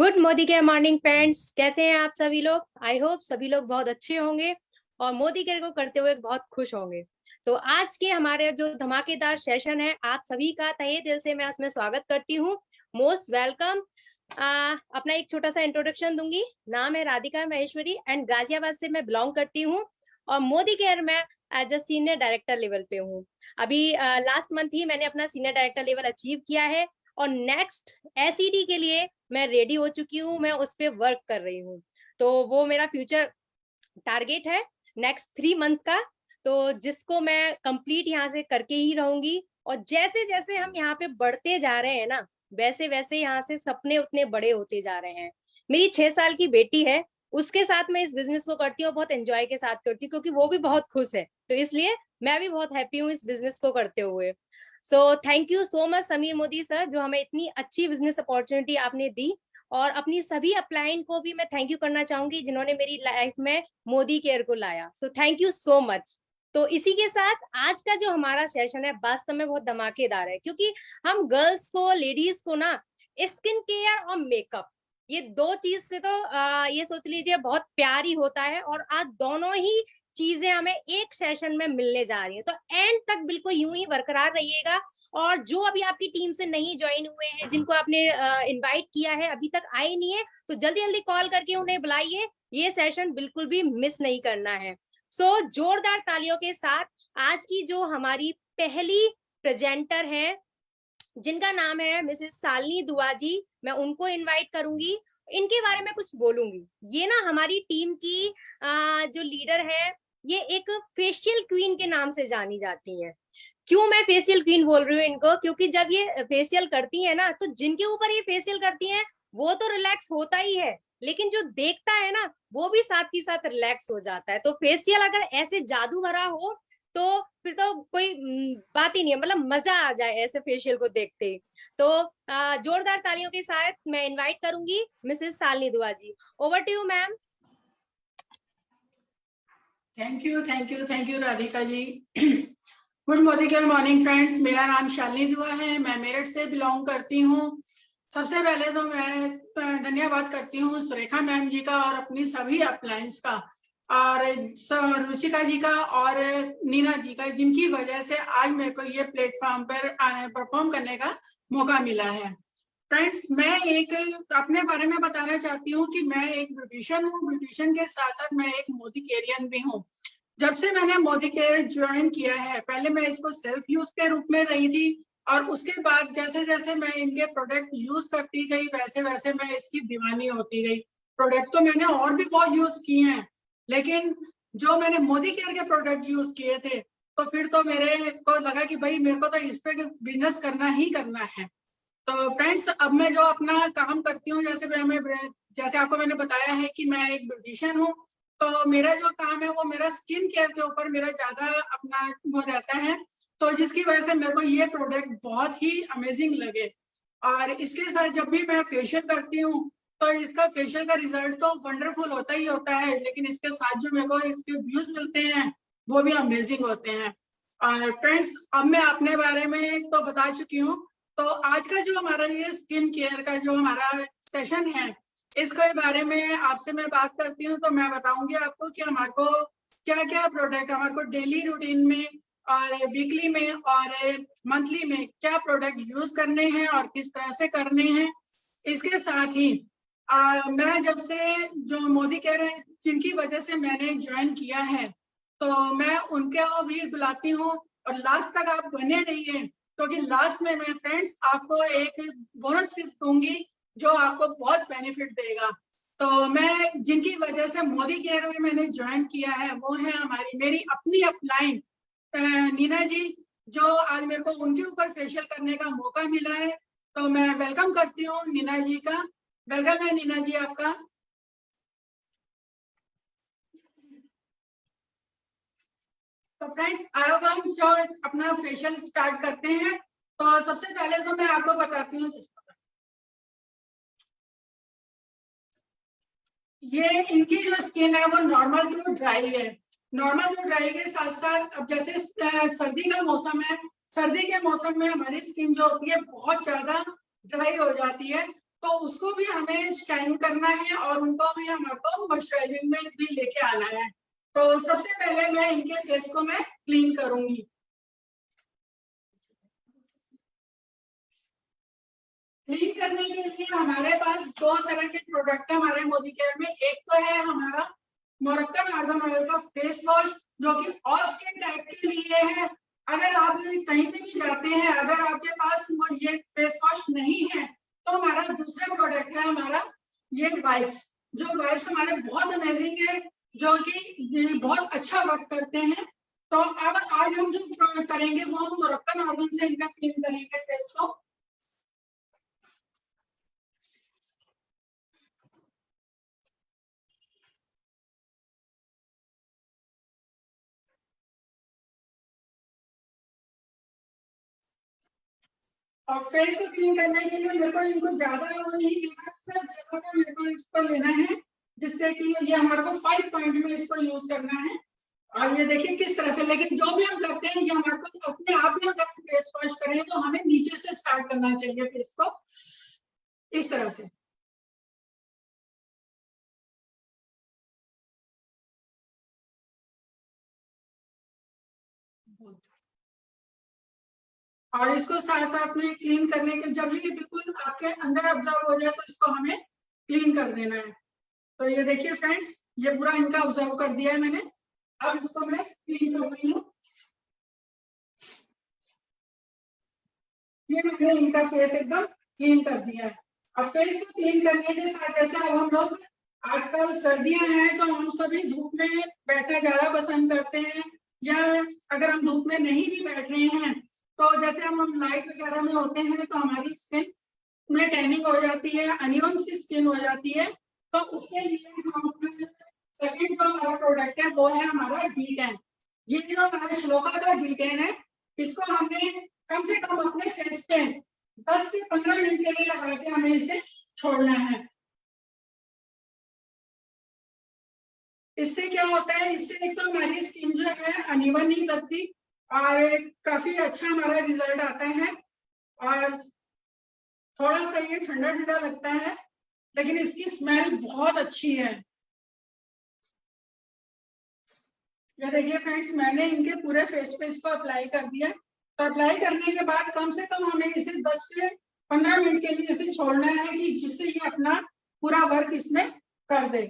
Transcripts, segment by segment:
Good Modi के morning friends, कैसे हैं आप सभी लोग। आई होप सभी लोग बहुत अच्छे होंगे और मोदी केयर को करते हुए बहुत खुश होंगे। तो आज के हमारे जो धमाकेदार सेशन है, आप सभी का तहे दिल से मैं उसमें स्वागत करती हूँ। Most welcome. अपना एक छोटा सा इंट्रोडक्शन दूंगी। नाम है राधिका महेश्वरी एंड गाजियाबाद से मैं बिलोंग करती हूँ और मोदी केयर में as a senior director level पे हूँ। अभी लास्ट मंथ ही मैंने अपना सीनियर डायरेक्टर लेवल अचीव किया है और नेक्स्ट एसईडी के लिए मैं रेडी हो चुकी हूँ। मैं उस पर वर्क कर रही हूँ, तो वो मेरा फ्यूचर टारगेट है नेक्स्ट 3 मंथ का, तो जिसको मैं कंप्लीट यहाँ से करके ही रहूंगी। और जैसे जैसे हम यहाँ पे बढ़ते जा रहे हैं ना, वैसे वैसे यहाँ से सपने उतने बड़े होते जा रहे हैं। मेरी 6 साल की बेटी है, उसके साथ मैं इस बिजनेस को करती हूँ, बहुत एंजॉय के साथ करती हूँ क्योंकि वो भी बहुत खुश है, तो इसलिए मैं भी बहुत हैप्पी हूँ इस बिजनेस को करते हुए। सो thank you so much Sameer Modi sir, जो हमें इतनी अच्छी बिजनेस अपॉर्चुनिटी आपने दी। और अपनी सभी अपलाइन को भी मैं थैंक यू करना चाहूंगी जिन्होंने मेरी लाइफ में मोदी केयर को लाया। सो थैंक यू सो मच। तो इसी के साथ आज का जो हमारा सेशन है वास्तव में बहुत धमाकेदार है, क्योंकि हम गर्ल्स को, लेडीज को ना, स्किन केयर और मेकअप, ये दो चीज से तो ये सोच लीजिए बहुत प्यार ही होता है। और आज दोनों ही चीजें हमें एक सेशन में मिलने जा रही है, तो एंड तक बिल्कुल यूं ही बरकरार रहिएगा। और जो अभी आपकी टीम से नहीं ज्वाइन हुए हैं, जिनको आपने इनवाइट किया है अभी तक आए नहीं है, तो जल्दी जल्दी कॉल करके उन्हें बुलाइए। ये सेशन बिल्कुल भी मिस नहीं करना है। सो जोरदार तालियों के साथ आज की जो हमारी पहली प्रेजेंटर है, जिनका नाम है मिसेस शालिनी दुआ जी, मैं उनको इनवाइट करूंगी, इनके बारे में कुछ बोलूंगी। ये ना हमारी टीम की जो लीडर है, ये एक फेशियल क्वीन के नाम से जानी जाती है। क्यों मैं फेशियल क्वीन बोल रही हूँ इनको, क्योंकि जब ये फेशियल करती है ना, तो जिनके ऊपर ये फेशियल करती हैं वो तो रिलैक्स होता ही है, लेकिन जो देखता है ना वो भी साथ ही साथ रिलैक्स हो जाता है। तो फेशियल अगर ऐसे जादू भरा हो तो फिर तो कोई बात ही नहीं है, मतलब मजा आ जाए ऐसे फेशियल को देखते ही। तो जोरदार तालियों के साथ मैं इनवाइट करूंगी Mrs Shalini Dua ji. Over to you ma'am. Thank you Radhika ji. Good morning friends, मेरा नाम शालिनी दुआ है, मैं मेरठ से बिलोंग करती हूँ। सबसे पहले तो मैं धन्यवाद करती हूँ सुरेखा मैम जी का और अपनी सभी अपलायंस का, और रुचिका जी का और नीना जी का, जिनकी वजह से आज मेरे को ये प्लेटफॉर्म पर परफॉर्म करने का मौका मिला है। फ्रेंड्स, मैं एक अपने बारे में बताना चाहती हूँ कि मैं एक ब्यूटिशियन हूँ। ब्यूटिशियन के साथ साथ मैं एक मोदी केरियन भी हूँ। जब से मैंने मोदी केयर ज्वाइन किया है, पहले मैं इसको सेल्फ यूज के रूप में रही थी, और उसके बाद जैसे जैसे मैं इनके प्रोडक्ट यूज करती गई, वैसे वैसे मैं इसकी दीवानी होती गई। प्रोडक्ट तो मैंने और भी बहुत यूज किए हैं, लेकिन जो मैंने मोदी केयर के प्रोडक्ट यूज किए थे, तो फिर तो मेरे को लगा कि भाई मेरे को तो इस पे बिजनेस करना ही करना है। तो फ्रेंड्स, अब मैं जो अपना काम करती हूँ, जैसे आपको मैंने बताया है कि मैं एक ब्यूटिशियन हूँ, तो मेरा जो काम है वो मेरा स्किन केयर के ऊपर मेरा ज्यादा अपना वो रहता है, तो जिसकी वजह से मेरे को ये प्रोडक्ट बहुत ही अमेजिंग लगे। और इसके साथ जब भी मैं फेशियल करती हूँ, तो इसका फेशियल का रिजल्ट तो वंडरफुल होता ही होता है, लेकिन इसके साथ जो मेरे को इसके व्यूज मिलते हैं वो भी अमेजिंग होते हैं। और फ्रेंड्स, अब मैं अपने बारे में तो बता चुकी हूँ, तो आज का जो हमारा ये स्किन केयर का जो हमारा सेशन है, इसके बारे में आपसे मैं बात करती हूँ। तो मैं बताऊंगी आपको कि हमारे को क्या क्या प्रोडक्ट हमारे को डेली रूटीन में और वीकली में और मंथली में क्या प्रोडक्ट यूज करने हैं और किस तरह से करने हैं। इसके साथ ही मैं जब से जो मोदी केयर है, जिनकी वजह से मैंने ज्वाइन किया है, तो मैं उनके भी बुलाती हूँ, और लास्ट तक आप बने रहिए, क्योंकि लास्ट में मैं फ्रेंड्स आपको एक बोनस दूंगी जो आपको बहुत बेनिफिट देगा। तो मैं जिनकी वजह से मोदी केयर में मैंने ज्वाइन किया है, वो है मेरी अपनी अपलाइन नीना जी, जो आज मेरे को उनके ऊपर फेशियल करने का मौका मिला है। तो मैं वेलकम करती हूँ नीना जी का। वेलकम है नीना जी आपका। तो फ्रेंड्स, अब हम जो अपना फेशियल स्टार्ट करते हैं, तो सबसे पहले तो मैं आपको बताती हूँ, ये इनकी जो स्किन है वो नॉर्मल टू ड्राई है। नॉर्मल टू ड्राई के साथ साथ अब जैसे सर्दी का मौसम है, सर्दी के मौसम में हमारी स्किन जो होती है बहुत ज्यादा ड्राई हो जाती है, तो उसको भी हमें शाइन करना है और उनको भी हमको मॉइस्चराइजिंग में भी लेके आना है। तो सबसे पहले मैं इनके फेस को मैं क्लीन करूंगी। क्लीन करने के लिए हमारे पास दो तरह के प्रोडक्ट है हमारे मोदी केयर में। एक तो है हमारा मोरक्कन आर्गन ऑयल का फेस वॉश, जो कि ऑल स्किन टाइप के लिए है। अगर आप कहीं पे भी जाते हैं, अगर आपके पास ये फेस वॉश नहीं है, तो हमारा दूसरा प्रोडक्ट है हमारा ये वाइप्स। जो वाइप्स हमारे बहुत अमेजिंग है, जो कि बहुत अच्छा वर्क करते हैं। तो अब आज हम जो करेंगे वो हम मोरक्कन आर्गन से इनका क्लीन करेंगे फेस को। और फेस को क्लीन करने के लिए मेरे को इनको ज्यादा वो नहीं लेना, सिर्फ जरा सा मेरे को इसको लेना है, जिससे कि ये हमारे को 5 पॉइंट में इसको यूज करना है। और ये देखिए किस तरह से, लेकिन जो भी हम करते हैं ये हमारे को अपने आप ही अगर फेस वॉश करें तो हमें नीचे से स्टार्ट करना चाहिए फेस को, इस तरह से। और इसको साथ साथ में क्लीन करने के जब ये बिल्कुल आपके अंदर ऑब्जर्व हो जाए तो इसको हमें क्लीन कर देना है। तो ये देखिए फ्रेंड्स, ये पूरा इनका ऑब्जर्व कर दिया है मैंने। अब इसको मैं क्लीन कर रही हूँ। ये मैंने इनका फेस एकदम क्लीन कर दिया है। अब फेस को क्लीन करने के साथ जैसे अब हम लोग आजकल सर्दियां हैं तो हम सभी धूप में बैठना ज्यादा पसंद करते हैं, या अगर हम धूप में नहीं भी बैठ रहे हैं तो जैसे हम लाइट वगैरह में होते हैं तो हमारी स्किन में टैनिंग हो जाती है, अनइवन सी स्किन हो जाती है। तो उसके लिए हम सेकंड जो हमारा प्रोडक्ट है वो है हमारा D10। ये जो हमारा श्लोका का D10 है, इसको हमने कम से कम अपने फेस पे 10 से 15 मिनट के लिए लगा के हमें इसे छोड़ना है। इससे क्या होता है, इससे एक तो हमारी स्किन जो है अनइवन नहीं लगती और काफी अच्छा हमारा रिजल्ट आता है। और थोड़ा सा ये ठंडा ठंडा लगता है, लेकिन इसकी स्मेल बहुत अच्छी है। ये देखिए फ्रेंड्स, मैंने इनके पूरे फेस पे इसको अप्लाई कर दिया। तो अप्लाई करने के बाद कम से कम हमें इसे 10 से 15 मिनट के लिए इसे छोड़ना है, कि जिससे ये अपना पूरा वर्क इसमें कर दे।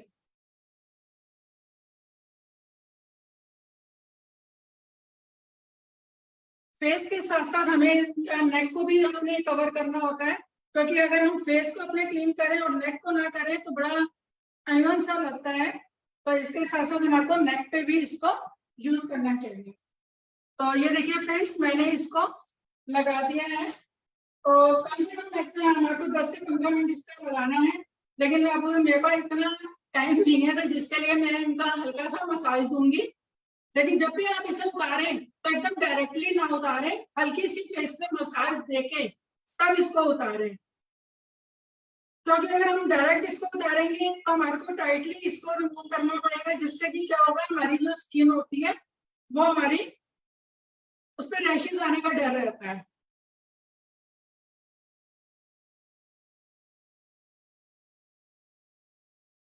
फेस के साथ साथ हमें नेक को भी हमने कवर करना होता है, क्योंकि अगर हम फेस को अपने क्लीन करें और नेक को ना करें तो बड़ा अनइवन सा लगता है। तो इसके साथ साथ हमारे को नेक पे भी इसको यूज करना चाहिए। तो ये देखिए फ्रेंड्स, मैंने इसको लगा दिया है। तो कम से कम हमारे को 10 से 15 मिनट इसका लगाना है, लेकिन अब मेरे पास इतना टाइम नहीं है तो जिसके लिए मैं इनका हल्का सा मसाज दूंगी। लेकिन जब भी आप इसे उतारें तो एकदम डायरेक्टली ना उतारें, हल्की सी फेस पे मसाज देके तब इसको उतारें। क्योंकि अगर हम डायरेक्ट इसको उतारेंगे तो हमारे को टाइटली इसको रिमूव करना पड़ेगा, जिससे कि क्या होगा, हमारी जो स्किन होती है वो हमारी उस पर रैशेज आने का डर रहता है।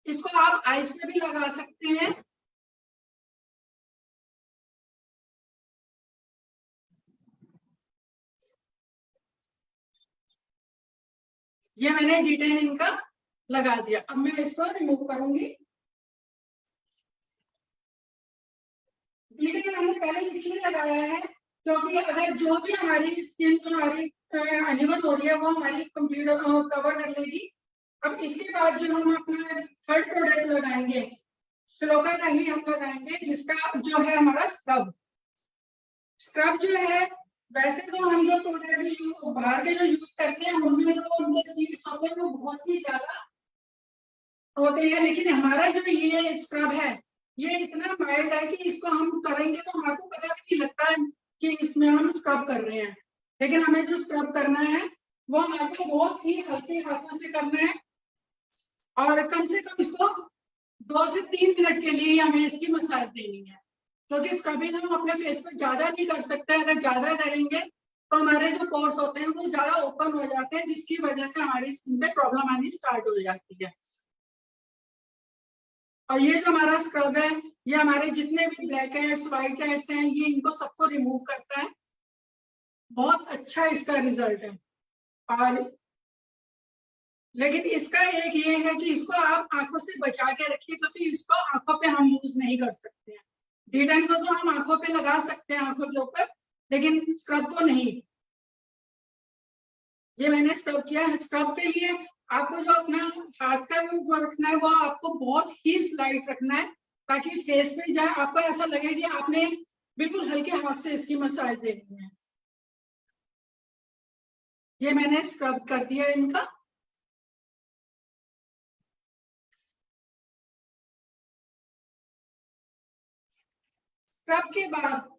इसको आप आईज पे भी लगा सकते हैं। ये मैंने D10 इनका लगा दिया। अब मैं इसको रिमूव करूंगी। D10 मैंने पहले इसलिए लगाया है क्योंकि अगर जो भी हमारी स्किन जो हमारी अनइवन हो रही है वो हमारी कंप्लीट कवर कर लेगी। अब इसके बाद जो हम अपना थर्ड प्रोडक्ट लगाएंगे, श्लोका का ही हम लगाएंगे, जिसका जो है हमारा स्क्रब। स्क्रब जो है, वैसे तो हम जो प्रोडक्ट बाहर के जो यूज करते हैं उनमें जो उनके सीड्स होते हैं वो बहुत ही ज्यादा होते हैं, लेकिन हमारा जो ये स्क्रब है ये इतना माइल्ड है कि इसको हम करेंगे तो हमारे को पता भी नहीं लगता है कि इसमें हम स्क्रब कर रहे हैं। लेकिन हमें जो स्क्रब करना है वो हमारे को बहुत ही हल्के हाथों से करना है, और कम से कम इसको 2 से 3 मिनट के लिए हमें इसकी मसाज देनी है। क्योंकि स्क्रबिंग हम अपने फेस पर ज्यादा नहीं कर सकते, अगर ज्यादा करेंगे तो हमारे जो पोर्स होते हैं वो ज्यादा ओपन हो जाते हैं, जिसकी वजह से हमारी स्किन पे प्रॉब्लम आनी स्टार्ट हो जाती है। और ये जो हमारा स्क्रब है, ये हमारे जितने भी ब्लैक हेड्स, व्हाइट हेड्स हैं, ये इनको सबको रिमूव करता है। बहुत अच्छा इसका रिजल्ट है। और लेकिन इसका एक ये है कि इसको आप आंखों से बचा के रखिए, क्योंकि इसको आंखों पे हम यूज नहीं कर सकते हैं। D10 को तो हम आंखों पे लगा सकते हैं, आंखों के ऊपर, लेकिन स्क्रब को नहीं। ये मैंने स्क्रब किया है। स्क्रब के लिए आपको जो अपना हाथ का वो रखना है, वो आपको बहुत ही स्लाइट रखना है, ताकि फेस पे जाए, आपको ऐसा लगे कि आपने बिल्कुल हल्के हाथ से इसकी मसाज देनी है। ये मैंने स्क्रब कर दिया इनका। स्क्रब के बाद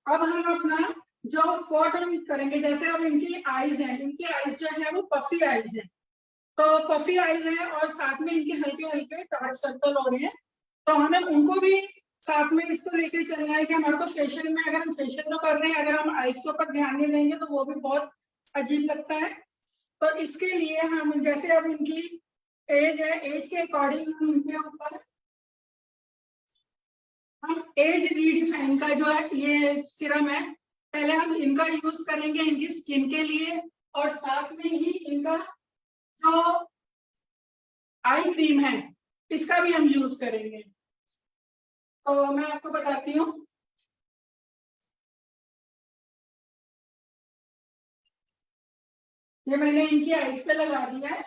अब हम अपना जो फोटो करेंगे, जैसे अब इनकी आईज है, इनकी आईज जो है वो पफी आईज है। तो पफी आईज है और साथ में इनके हल्के हल्के डार्क सर्कल हो रहे हैं, तो हमें उनको भी साथ में इसको लेके चलना है कि हमारे को फेशियल में, अगर हम फेशियल तो कर रहे हैं, अगर हम आईज के ऊपर ध्यान नहीं देंगे तो वो भी बहुत अजीब लगता है। तो इसके लिए हम, जैसे अब इनकी एज है, एज के अकॉर्डिंग हम इनके ऊपर हम एज रीडिफाइन का जो है ये सिरम है, पहले हम इनका यूज करेंगे इनकी स्किन के लिए, और साथ में ही इनका जो आई क्रीम है इसका भी हम यूज करेंगे। तो मैं आपको बताती हूँ। ये मैंने इनकी आईज पे लगा दिया है,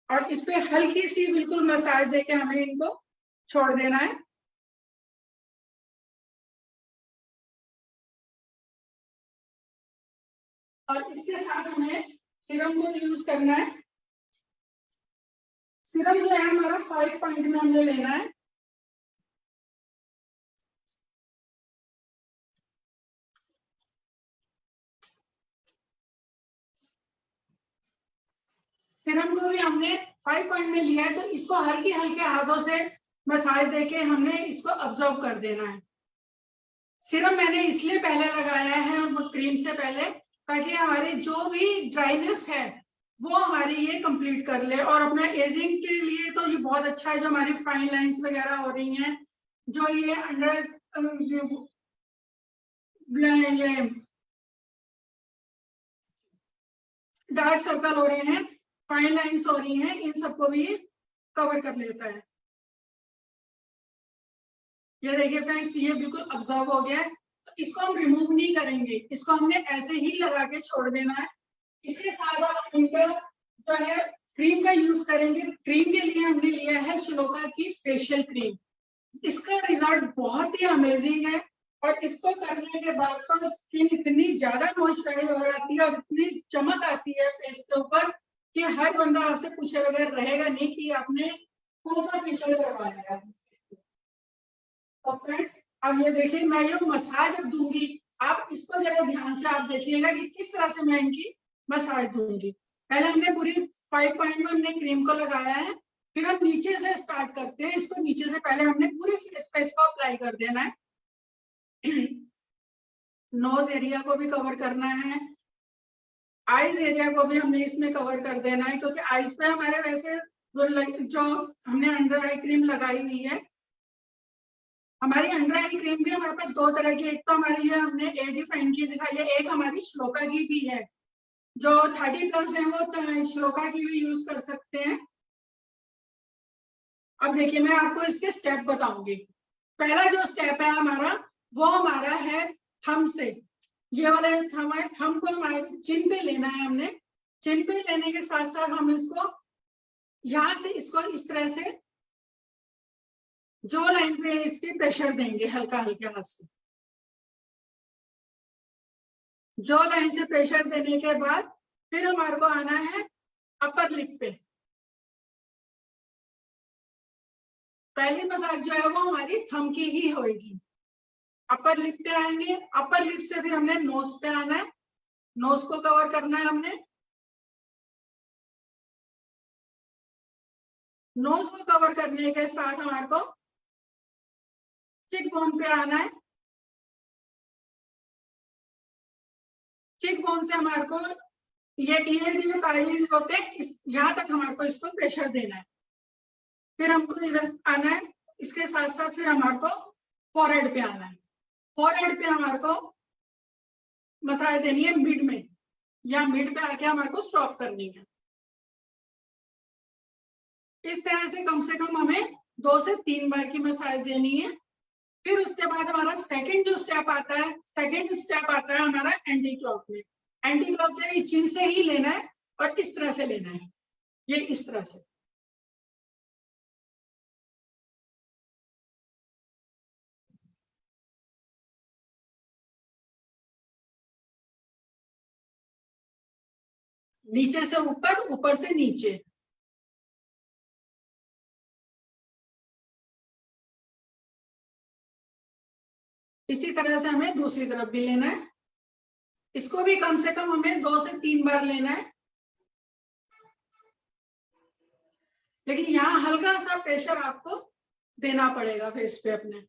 और इस पे हल्की सी बिल्कुल मसाज देके हमें इनको छोड़ देना है। और इसके साथ हमें सीरम को यूज करना है। सीरम जो है हमारा 5 पॉइंट में हमने लेना है। सीरम को भी हमने 5 पॉइंट में लिया है, तो इसको हल्के हल्के हाथों से मसाज देके हमने इसको ऑब्जर्व कर देना है। सीरम मैंने इसलिए पहले लगाया है वो क्रीम से पहले, ताकि हमारी जो भी ड्राइनेस है वो हमारी ये कंप्लीट कर ले। और अपना एजिंग के लिए तो ये बहुत अच्छा है। जो हमारी फाइन लाइंस वगैरह हो रही हैं, जो ये अंडर ये डार्क सर्कल हो रहे हैं, फाइन लाइंस हो रही हैं, इन सबको भी ये कवर कर लेता है। ये देखिए फ्रेंड्स, ये बिल्कुल ऑब्जर्व हो गया है। तो इसको हम रिमूव नहीं करेंगे, इसको हमने ऐसे ही लगा के छोड़ देना है। इसके साथ हम इनका जो है क्रीम का यूज करेंगे। क्रीम के लिए हमने लिया है श्लोका की फेशियल क्रीम। इसका रिजल्ट बहुत ही अमेजिंग है, और इसको करने के बाद तो स्किन इतनी ज्यादा मॉइस्चराइज हो जाती है और इतनी चमक आती है फेस के ऊपर कि हर बंदा आपसे पूछे बगैर रहेगा नहीं कि आपने कौन सा फेशियल करवाया है। तो फ्रेंड्स, अब ये देखिए, मैं ये मसाज दूंगी, आप इसको जरा ध्यान से आप देखिएगा कि किस तरह से मैं इनकी मसाज दूंगी। पहले हमने पूरी 5 पॉइंट में हमने क्रीम को लगाया है, फिर हम नीचे से स्टार्ट करते हैं। इसको नीचे से पहले हमने पूरी फेस पे इसको अप्लाई कर देना है। नोज एरिया को भी कवर करना है, आईज एरिया को भी हमने इसमें कवर कर देना है, क्योंकि आईज पे हमारे वैसे जो हमने अंडर आई क्रीम लगाई हुई है, हमारी अंडर आई क्रीम भी हमारे पास दो तरह की, एक तो हमारी ये हमने एडी फाइन की दिखाई है, एक हमारी श्लोका की भी है। जो 30+ है वो तो श्लोका की भी यूज कर सकते हैं। अब देखिए, मैं आपको इसके स्टेप बताऊंगी। पहला जो स्टेप है हमारा, वो हमारा है थंब से। ये वाले थंब है, थंब को हमारे चिन पे लेना है हमने। चिन पे लेने के साथ साथ हम इसको यहाँ से इसको इस तरह से जो लाइन पे इसके प्रेशर देंगे हल्का हल्का हाथ से। जो लाइन से प्रेशर देने के बाद फिर हमारे को आना है अपर लिप पे। पहली मसाज जो है वो हमारी थंब की ही होगी। अपर लिप पे आएंगे, अपर लिप से फिर हमने नोज पे आना है, नोज को कवर करना है हमने। नोज को कवर करने के साथ हमारे को चिक बोन पे आना है। चिक बोन से हमारे को ये ईयर की जो काइलिन होते हैं यहाँ तक हमारे को इसको प्रेशर देना है। फिर हमको इधर आना है, इसके साथ साथ फिर हमारे को फॉरहेड पे आना है। फॉरहेड पे हमारे को मसाज देनी है मिड में, या मिड पे आके हमारे को स्टॉप करनी है। इस तरह से कम हमें 2 से 3 बार की मसाज देनी है। फिर उसके बाद हमारा सेकंड जो स्टेप आता है, सेकंड स्टेप आता है हमारा एंटी क्लॉक में। एंटी क्लॉक में चिन से ही लेना है और इस तरह से लेना है, ये इस तरह से। नीचे से ऊपर, ऊपर से नीचे। इसी तरह से हमें दूसरी तरफ भी लेना है। इसको भी कम से कम हमें 2 से 3 बार लेना है। लेकिन यहाँ हल्का सा प्रेशर आपको देना पड़ेगा फेस पे अपने।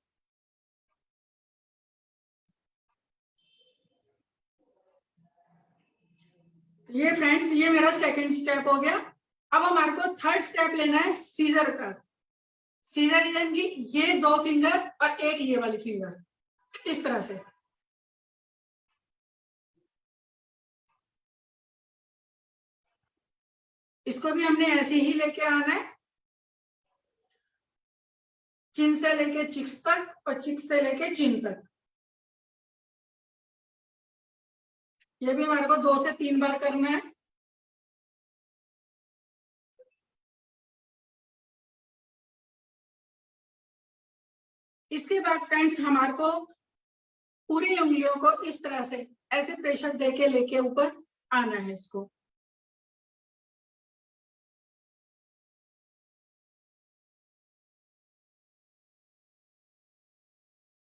ये फ्रेंड्स, ये मेरा सेकंड स्टेप हो गया। अब हमारे को थर्ड स्टेप लेना है सीजर का। सीजर यानी कि ये 2 फिंगर और एक ये वाली फिंगर, इस तरह से। इसको भी हमने ऐसे ही लेके आना है, चिन से लेके चिक्स तक और चिक्स से लेके चिन तक। ये भी हमारे को 2 से 3 बार करना है। इसके बाद फ्रेंड्स हमारे को पूरी उंगलियों को इस तरह से ऐसे प्रेशर देके लेके ऊपर आना है इसको।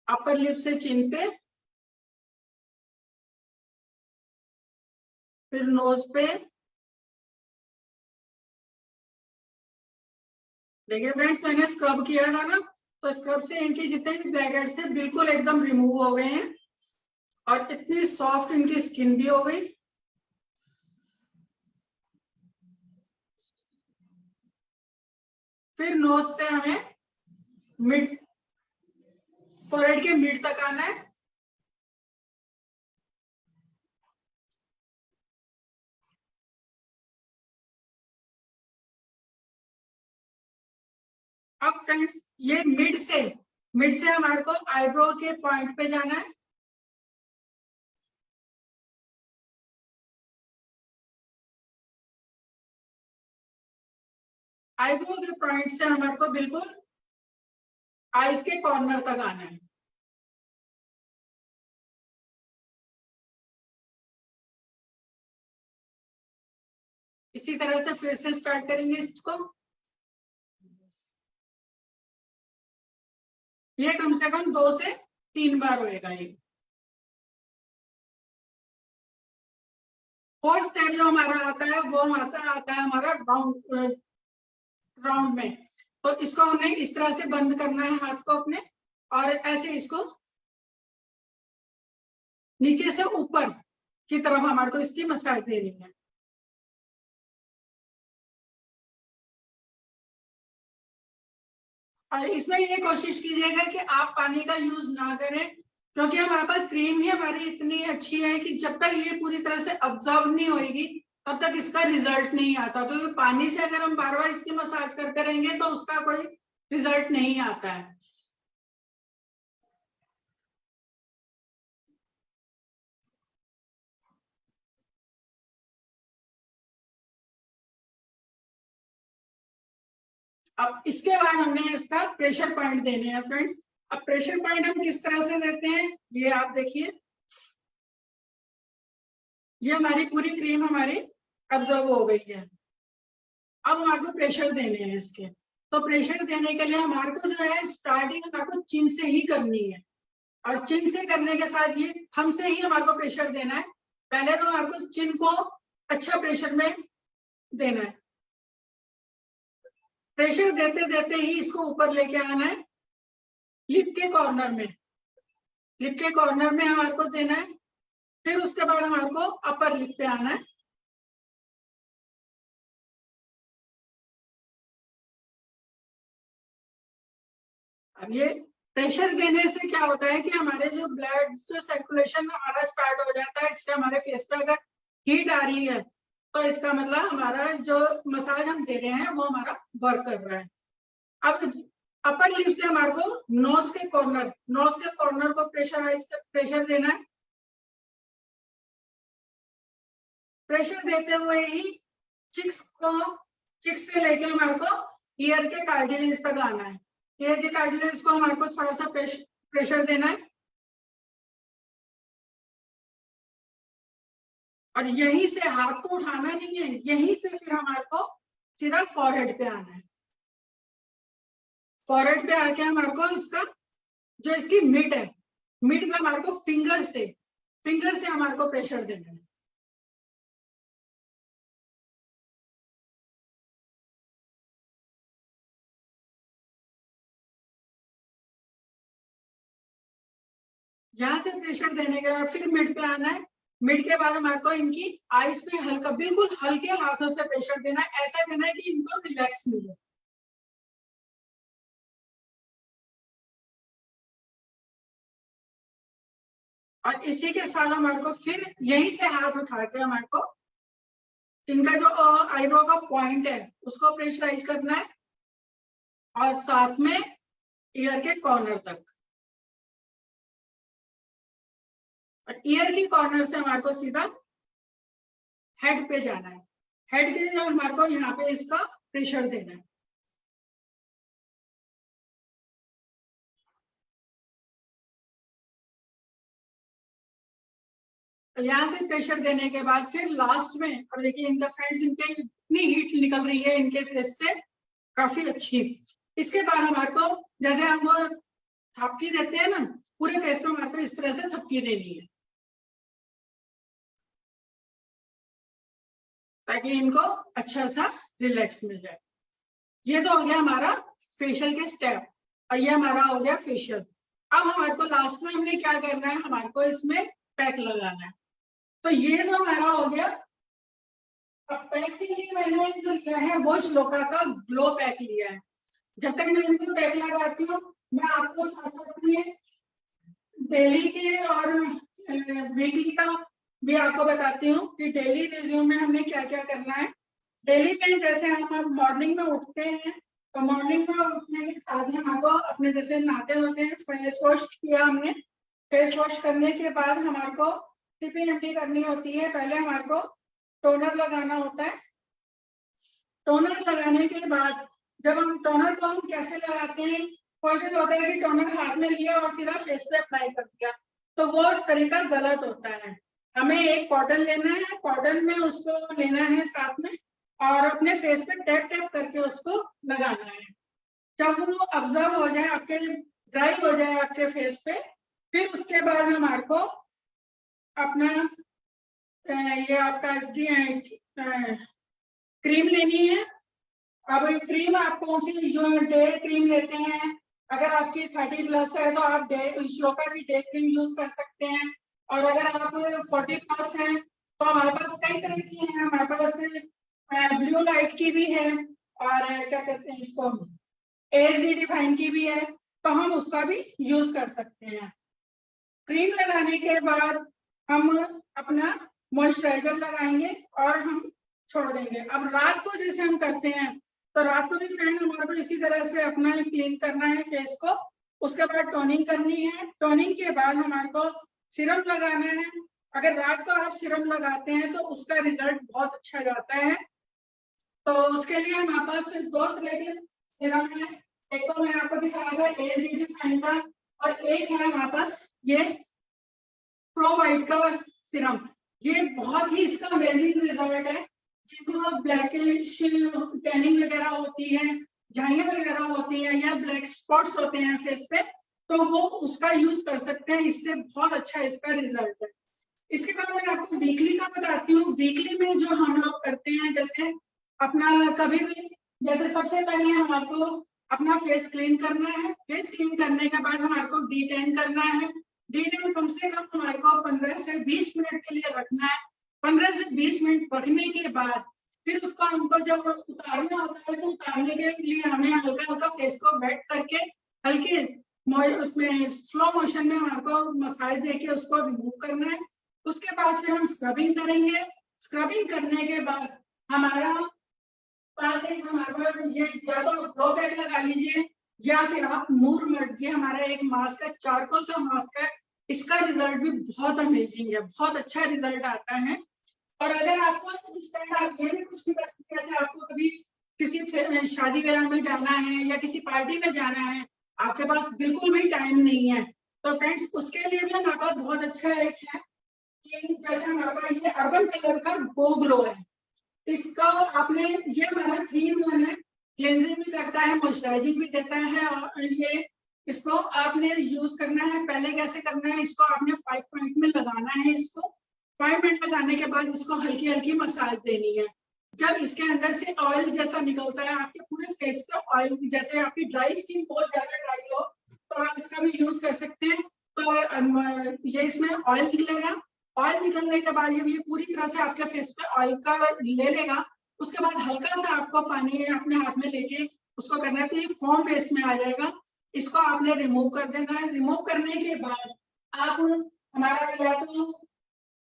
अपर लिप से चिन पे, फिर नोज पे। देखिए फ्रेंड्स, मैंने स्क्रब किया था ना, तो स्क्रब से इनके जितने भी ब्लैक हेड्स थे बिल्कुल एकदम रिमूव हो गए हैं और इतनी सॉफ्ट इनकी स्किन भी हो गई। फिर नोज से हमें मिड, फोरहेड के मिड तक आना है। अब फ्रेंड्स ये मिड से हमारे को आईब्रो के पॉइंट पे जाना है। आईब्रो के पॉइंट से हमारे को बिल्कुल आईज के कॉर्नर तक आना है। इसी तरह से फिर से स्टार्ट करेंगे इसको। ये कम से कम 2 से 3 बार होएगा ये। फोर्थ स्टेप जो हमारा आता है वो आता है हमारा राउंड में। तो इसको हमें इस तरह से बंद करना है हाथ को अपने, और ऐसे इसको नीचे से ऊपर की तरफ हमारे को इसकी मसाज देनी है। और इसमें ये कोशिश कीजिएगा कि आप पानी का यूज ना करें, क्योंकि हमारे पास क्रीम ही हमारी इतनी अच्छी है कि जब तक ये पूरी तरह से अब्जॉर्ब नहीं होगी तब तक इसका रिजल्ट नहीं आता। तो पानी से अगर हम बार बार इसकी मसाज करते रहेंगे तो उसका कोई रिजल्ट नहीं आता है। अब इसके बाद हमने इसका प्रेशर पॉइंट देने हैं फ्रेंड्स। अब प्रेशर पॉइंट हम किस तरह से देते हैं ये आप देखिए। ये हमारी पूरी क्रीम हमारी अब्जॉर्ब हो गई है। अब हमारे को प्रेशर देने हैं इसके। तो प्रेशर देने के लिए हमारे को जो है स्टार्टिंग हमारे को चिन से ही करनी है, और चिन से करने के साथ ये थंब से ही हमारे को प्रेशर देना है। पहले तो हमारे को चिन को अच्छा प्रेशर में देना है। प्रेशर देते देते ही इसको ऊपर लेके आना है लिप के कॉर्नर में। लिप के कॉर्नर में हमारे को देना है। फिर उसके बाद हमारे को अपर लिप पे आना है। अब ये प्रेशर देने से क्या होता है कि हमारे जो ब्लड जो सर्कुलेशन हमारा स्टार्ट हो जाता है, इससे हमारे फेस पे अगर हीट आ रही है तो इसका मतलब हमारा जो मसाज हम दे रहे हैं वो हमारा वर्क कर रहा है। अब अपर लिप से हमारे को नोज के कॉर्नर को प्रेशर देना है। प्रेशर देते हुए ही चिक्स से लेके हमारे को ईयर के कार्टिलेज तक आना है। ईयर के कार्टिलेज को हमारे को थोड़ा सा प्रेशर देना है और यहीं से हाथ को उठाना नहीं है, यहीं से फिर हमारे को सीधा फॉरहेड पे आना है। फॉरहेड पे आके हमारे को इसका जो इसकी मिड है, मिड में हमारे को फिंगर से हमारे को प्रेशर देना है। यहाँ से प्रेशर देने के बाद फिर मिड पे आना है। मिड के बाद हमारे को इनकी आईज पे हल्का, बिल्कुल हल्के हाथों से प्रेशर देना है। ऐसा देना है कि इनको रिलैक्स मिले। और इसी के साथ हमारे को फिर यहीं से हाथ उठा के हमारे को इनका जो आईब्रो का पॉइंट है उसको प्रेशराइज करना है और साथ में ईयर के कॉर्नर तक। और ईयर की कॉर्नर से हमारे को सीधा हेड पे जाना है। हेड के लिए हमारे को यहाँ पे इसका प्रेशर देना है। तो यहाँ से प्रेशर देने के बाद फिर लास्ट में, और देखिए इनका फ्रेंड्स, इनके इतनी हीट निकल रही है इनके फेस से, काफी अच्छी। इसके बाद हमारे को जैसे हम वो थपकी देते हैं ना, पूरे फेस पे हमारे को इस तरह से थपकी देनी है ताकि इनको अच्छा सा रिलैक्स मिल जाए। ये तो हो गया हमारा फेशियल के स्टेप और ये हमारा हो गया फेशियल। अब हमारे को लास्ट में हमने क्या करना है, हमारे को इसमें पैक लगाना है। तो ये जो हमारा हो गया। अब पैक के लिए मैंने जो लिया है वो श्लोका का ग्लो पैक लिया है। जब तक मैं इनको पैक लगाती हूँ मैं आपको साथ साथ में डेली के और वीकली का भी आपको बताती हूँ कि डेली रिज्यूम में हमने क्या क्या करना है। डेली में जैसे हम मॉर्निंग में उठते हैं तो मॉर्निंग में उठने के साथ ही हमको अपने जैसे नहाते होते हैं, फेस वॉश किया हमने। फेस वॉश करने के बाद हमारे को CPMT करनी होती है। पहले हमारे को टोनर लगाना होता है। टोनर लगाने के बाद जब हम टोनर को हम कैसे लगाते हैं, कोई भी होता है कि टोनर हाथ में लिया और सीधा फेस पे अप्लाई कर दिया, तो वो तरीका गलत होता है। हमें एक कॉटन लेना है, कॉटन में उसको लेना है साथ में और अपने फेस पे टैप टैप करके उसको लगाना है। जब वो ऑब्जर्व हो जाए आपके, ड्राई हो जाए आपके फेस पे, फिर उसके बाद हमारे को अपना ये आपका क्रीम लेनी है। अब क्रीम आप कौन सी, जो डे क्रीम लेते हैं, अगर आपकी 30+ है तो आप श्लोका की डे क्रीम यूज कर सकते हैं। और अगर आप 40+ हैं तो हमारे पास कई तरह की हैं। हमारे पास ब्लू लाइट की भी है और क्या कहते हैं इसको, एज डिफाइन की भी है, तो हम उसका भी यूज कर सकते हैं। क्रीम लगाने के बाद हम अपना मॉइस्चराइजर लगाएंगे और हम छोड़ देंगे। अब रात को जैसे हम करते हैं तो रात को भी फ्रेंड हमारे को इसी तरह से अपना क्लीन करना है फेस को। उसके बाद टोनिंग करनी है। टोनिंग के बाद हमारे को सीरम लगाना है। अगर रात को आप सीरम लगाते हैं तो उसका रिजल्ट बहुत अच्छा जाता है। तो उसके लिए हमारे पास 2 तरह के सीरम है। एक तो मैंने आपको दिखाया था एज डिफाइन का, और एक है हमारे पास ये प्रो वाइट का सीरम। ये बहुत ही इसका अमेजिंग रिजल्ट है। जिनको ब्लैकिश टैनिंग वगैरह होती है, झाइयां वगैरह होती है या ब्लैक स्पॉट्स होते हैं फेस पे, तो वो उसका यूज कर सकते हैं। इससे बहुत अच्छा इसका रिजल्ट है। इसके बाद मैं आपको वीकली का बताती हूँ। वीकली में जो हम लोग करते हैं, जैसे अपना कभी भी, जैसे सबसे पहले हमारे को अपना फेस क्लीन करना है। फेस क्लीन करने के बाद हमारे को डी टैन करना है। डी टैन कम से कम हमारे को 15 से 20 मिनट के लिए रखना है। 15 से 20 मिनट रखने के बाद फिर उसको हमको जब उतारना होता है तो उतारने के लिए हमें हल्का हल्का फेस को वेट करके हल्के उसमें स्लो मोशन में हमारे को मसाज देके उसको रिमूव करना है। उसके बाद फिर हम स्क्रबिंग करेंगे। स्क्रबिंग करने के बाद हमारा पास एक हमारे पास ये या तो ग्लो बैग लगा लीजिए या फिर आप मूवमेंट, ये हमारा एक मास्क है, चारकोल का मास्क है। इसका रिजल्ट भी बहुत अमेजिंग है, बहुत अच्छा रिजल्ट आता है। और अगर आपको इस टाइम आप ये भी कुछ नहीं कर सकते, जैसे आपको कभी किसी शादी ब्याह में जाना है या किसी पार्टी में जाना है, आपके पास बिल्कुल भी टाइम नहीं है, तो फ्रेंड्स उसके लिए भी हमारे पास बहुत अच्छा एक है कि जैसे हमारे पास ये अर्बन कलर का गो ग्लो है। इसका आपने, ये हमारा 3-in-1 है, क्लेंजिंग भी करता है, मॉइस्चराइजिंग भी देता है। और ये इसको आपने यूज करना है, पहले कैसे करना है, इसको आपने 5 मिनट में लगाना है। इसको 5 मिनट लगाने के बाद इसको हल्की हल्की मसाज देनी है। जब इसके अंदर से ऑयल जैसा निकलता है, आपके पूरे फेस पे ऑयल, जैसे आपकी ड्राई स्किन बहुत ज्यादा ड्राई हो तो आप इसका भी यूज कर सकते हैं। तो ये इसमें ऑयल निकलेगा। ऑयल निकलने के बाद ये पूरी तरह से आपके फेस पे ऑयल का ले लेगा। उसके बाद हल्का सा आपको पानी अपने हाथ में लेके उसको करना है, तो ये फोम बेस में आ जाएगा। इसको आपने रिमूव कर देना है। रिमूव करने के बाद आप हमारा या तो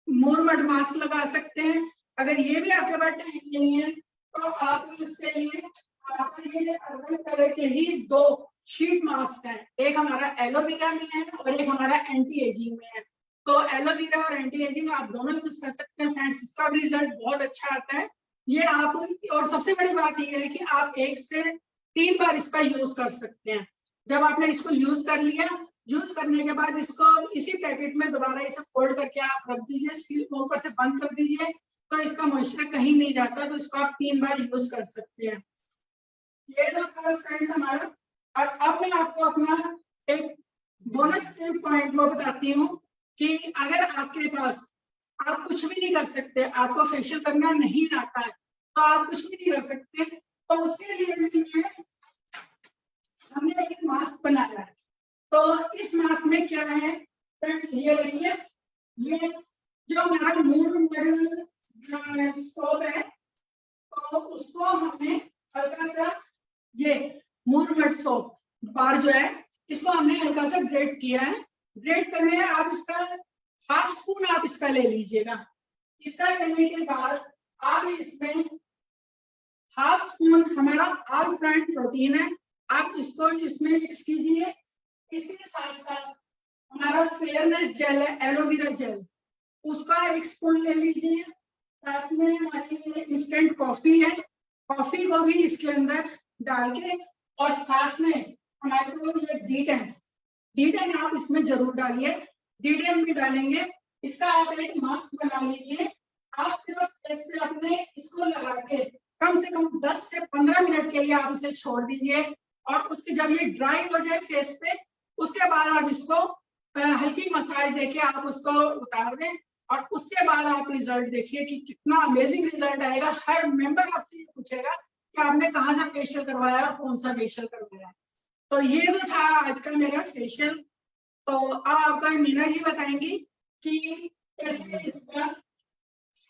मूवमेंट मास्क लगा सकते हैं। अगर ये भी आपके पास टाइम नहीं है तो आप इसके लिए ये अलग तरह के ही 2 शीट मास्क है, एक हमारा एलोवेरा में है और एक हमारा एंटी एजिंग में है। तो एलोवेरा और एंटी एजिंग आप दोनों यूज कर सकते हैं फ्रेंड्स, इसका भी रिजल्ट बहुत अच्छा आता है। ये आप, और सबसे बड़ी बात ये है कि आप 1 से 3 बार इसका यूज कर सकते हैं। जब आपने इसको यूज कर लिया, यूज करने के बाद इसको इसी पैकेट में दोबारा इसे फोल्ड करके आप रख दीजिए, सील ऊपर से बंद कर दीजिए, तो इसका मॉइस्चर कहीं नहीं जाता। तो इसको आप 3 बार यूज कर सकते हैं। ये तो फ्रेंड्स हमारा। और अब मैं आपको अपना एक बोनस पॉइंट वो बताती हूँ कि अगर आपके पास, आप कुछ भी नहीं कर सकते, आपको फेशियल करना नहीं आता है, तो आप कुछ भी नहीं कर सकते, तो उसके लिए हमने एक मास्क बनाया है। तो इस मास्क में क्या है फ्रेंड्स, ये देखिए, ये जो हमारा मूवमेंट सोप है, तो उसको हमने हल्का सा, ये मूवमेंट सोप बार जो है, इसको हमने हल्का सा ग्रेट किया है। ग्रेट करने है, आप इसका ½ स्पून आप इसका ले लीजिएगा। इसका लेने के बाद आप इसमें ½ स्पून हमारा ऑल प्लांट प्रोटीन है, आप इसको इसमें मिक्स कीजिए। इसके साथ साथ हमारा फेयरनेस जेल है, एलोवेरा जेल, उसका 1 स्पून ले लीजिए। साथ में हमारी ये इंस्टेंट कॉफी है, कॉफी को भी इसके अंदर डाल के, और साथ में हमारे को ये D10 आप इसमें जरूर डालिए। D10 भी डालेंगे। इसका आप एक मास्क बना लीजिए। आप सिर्फ फेस पे अपने इसको लगा के कम से कम 10 से 15 मिनट के लिए आप इसे छोड़ दीजिए, और उसके जब ये ड्राई हो जाए फेस पे, उसके बाद आप इसको हल्की मसाज देके आप उसको उतार दें, और उसके बाद आप रिजल्ट देखिए कि कितना अमेजिंग रिजल्ट आएगा। हर मेंबर आपसे ये पूछेगा कि आपने कहाँ से फेशियल करवाया और कौन सा फेशियल करवाया। तो ये जो था आज का मेरा फेशियल। तो अब आपका मीना जी बताएंगी कि कैसे इसका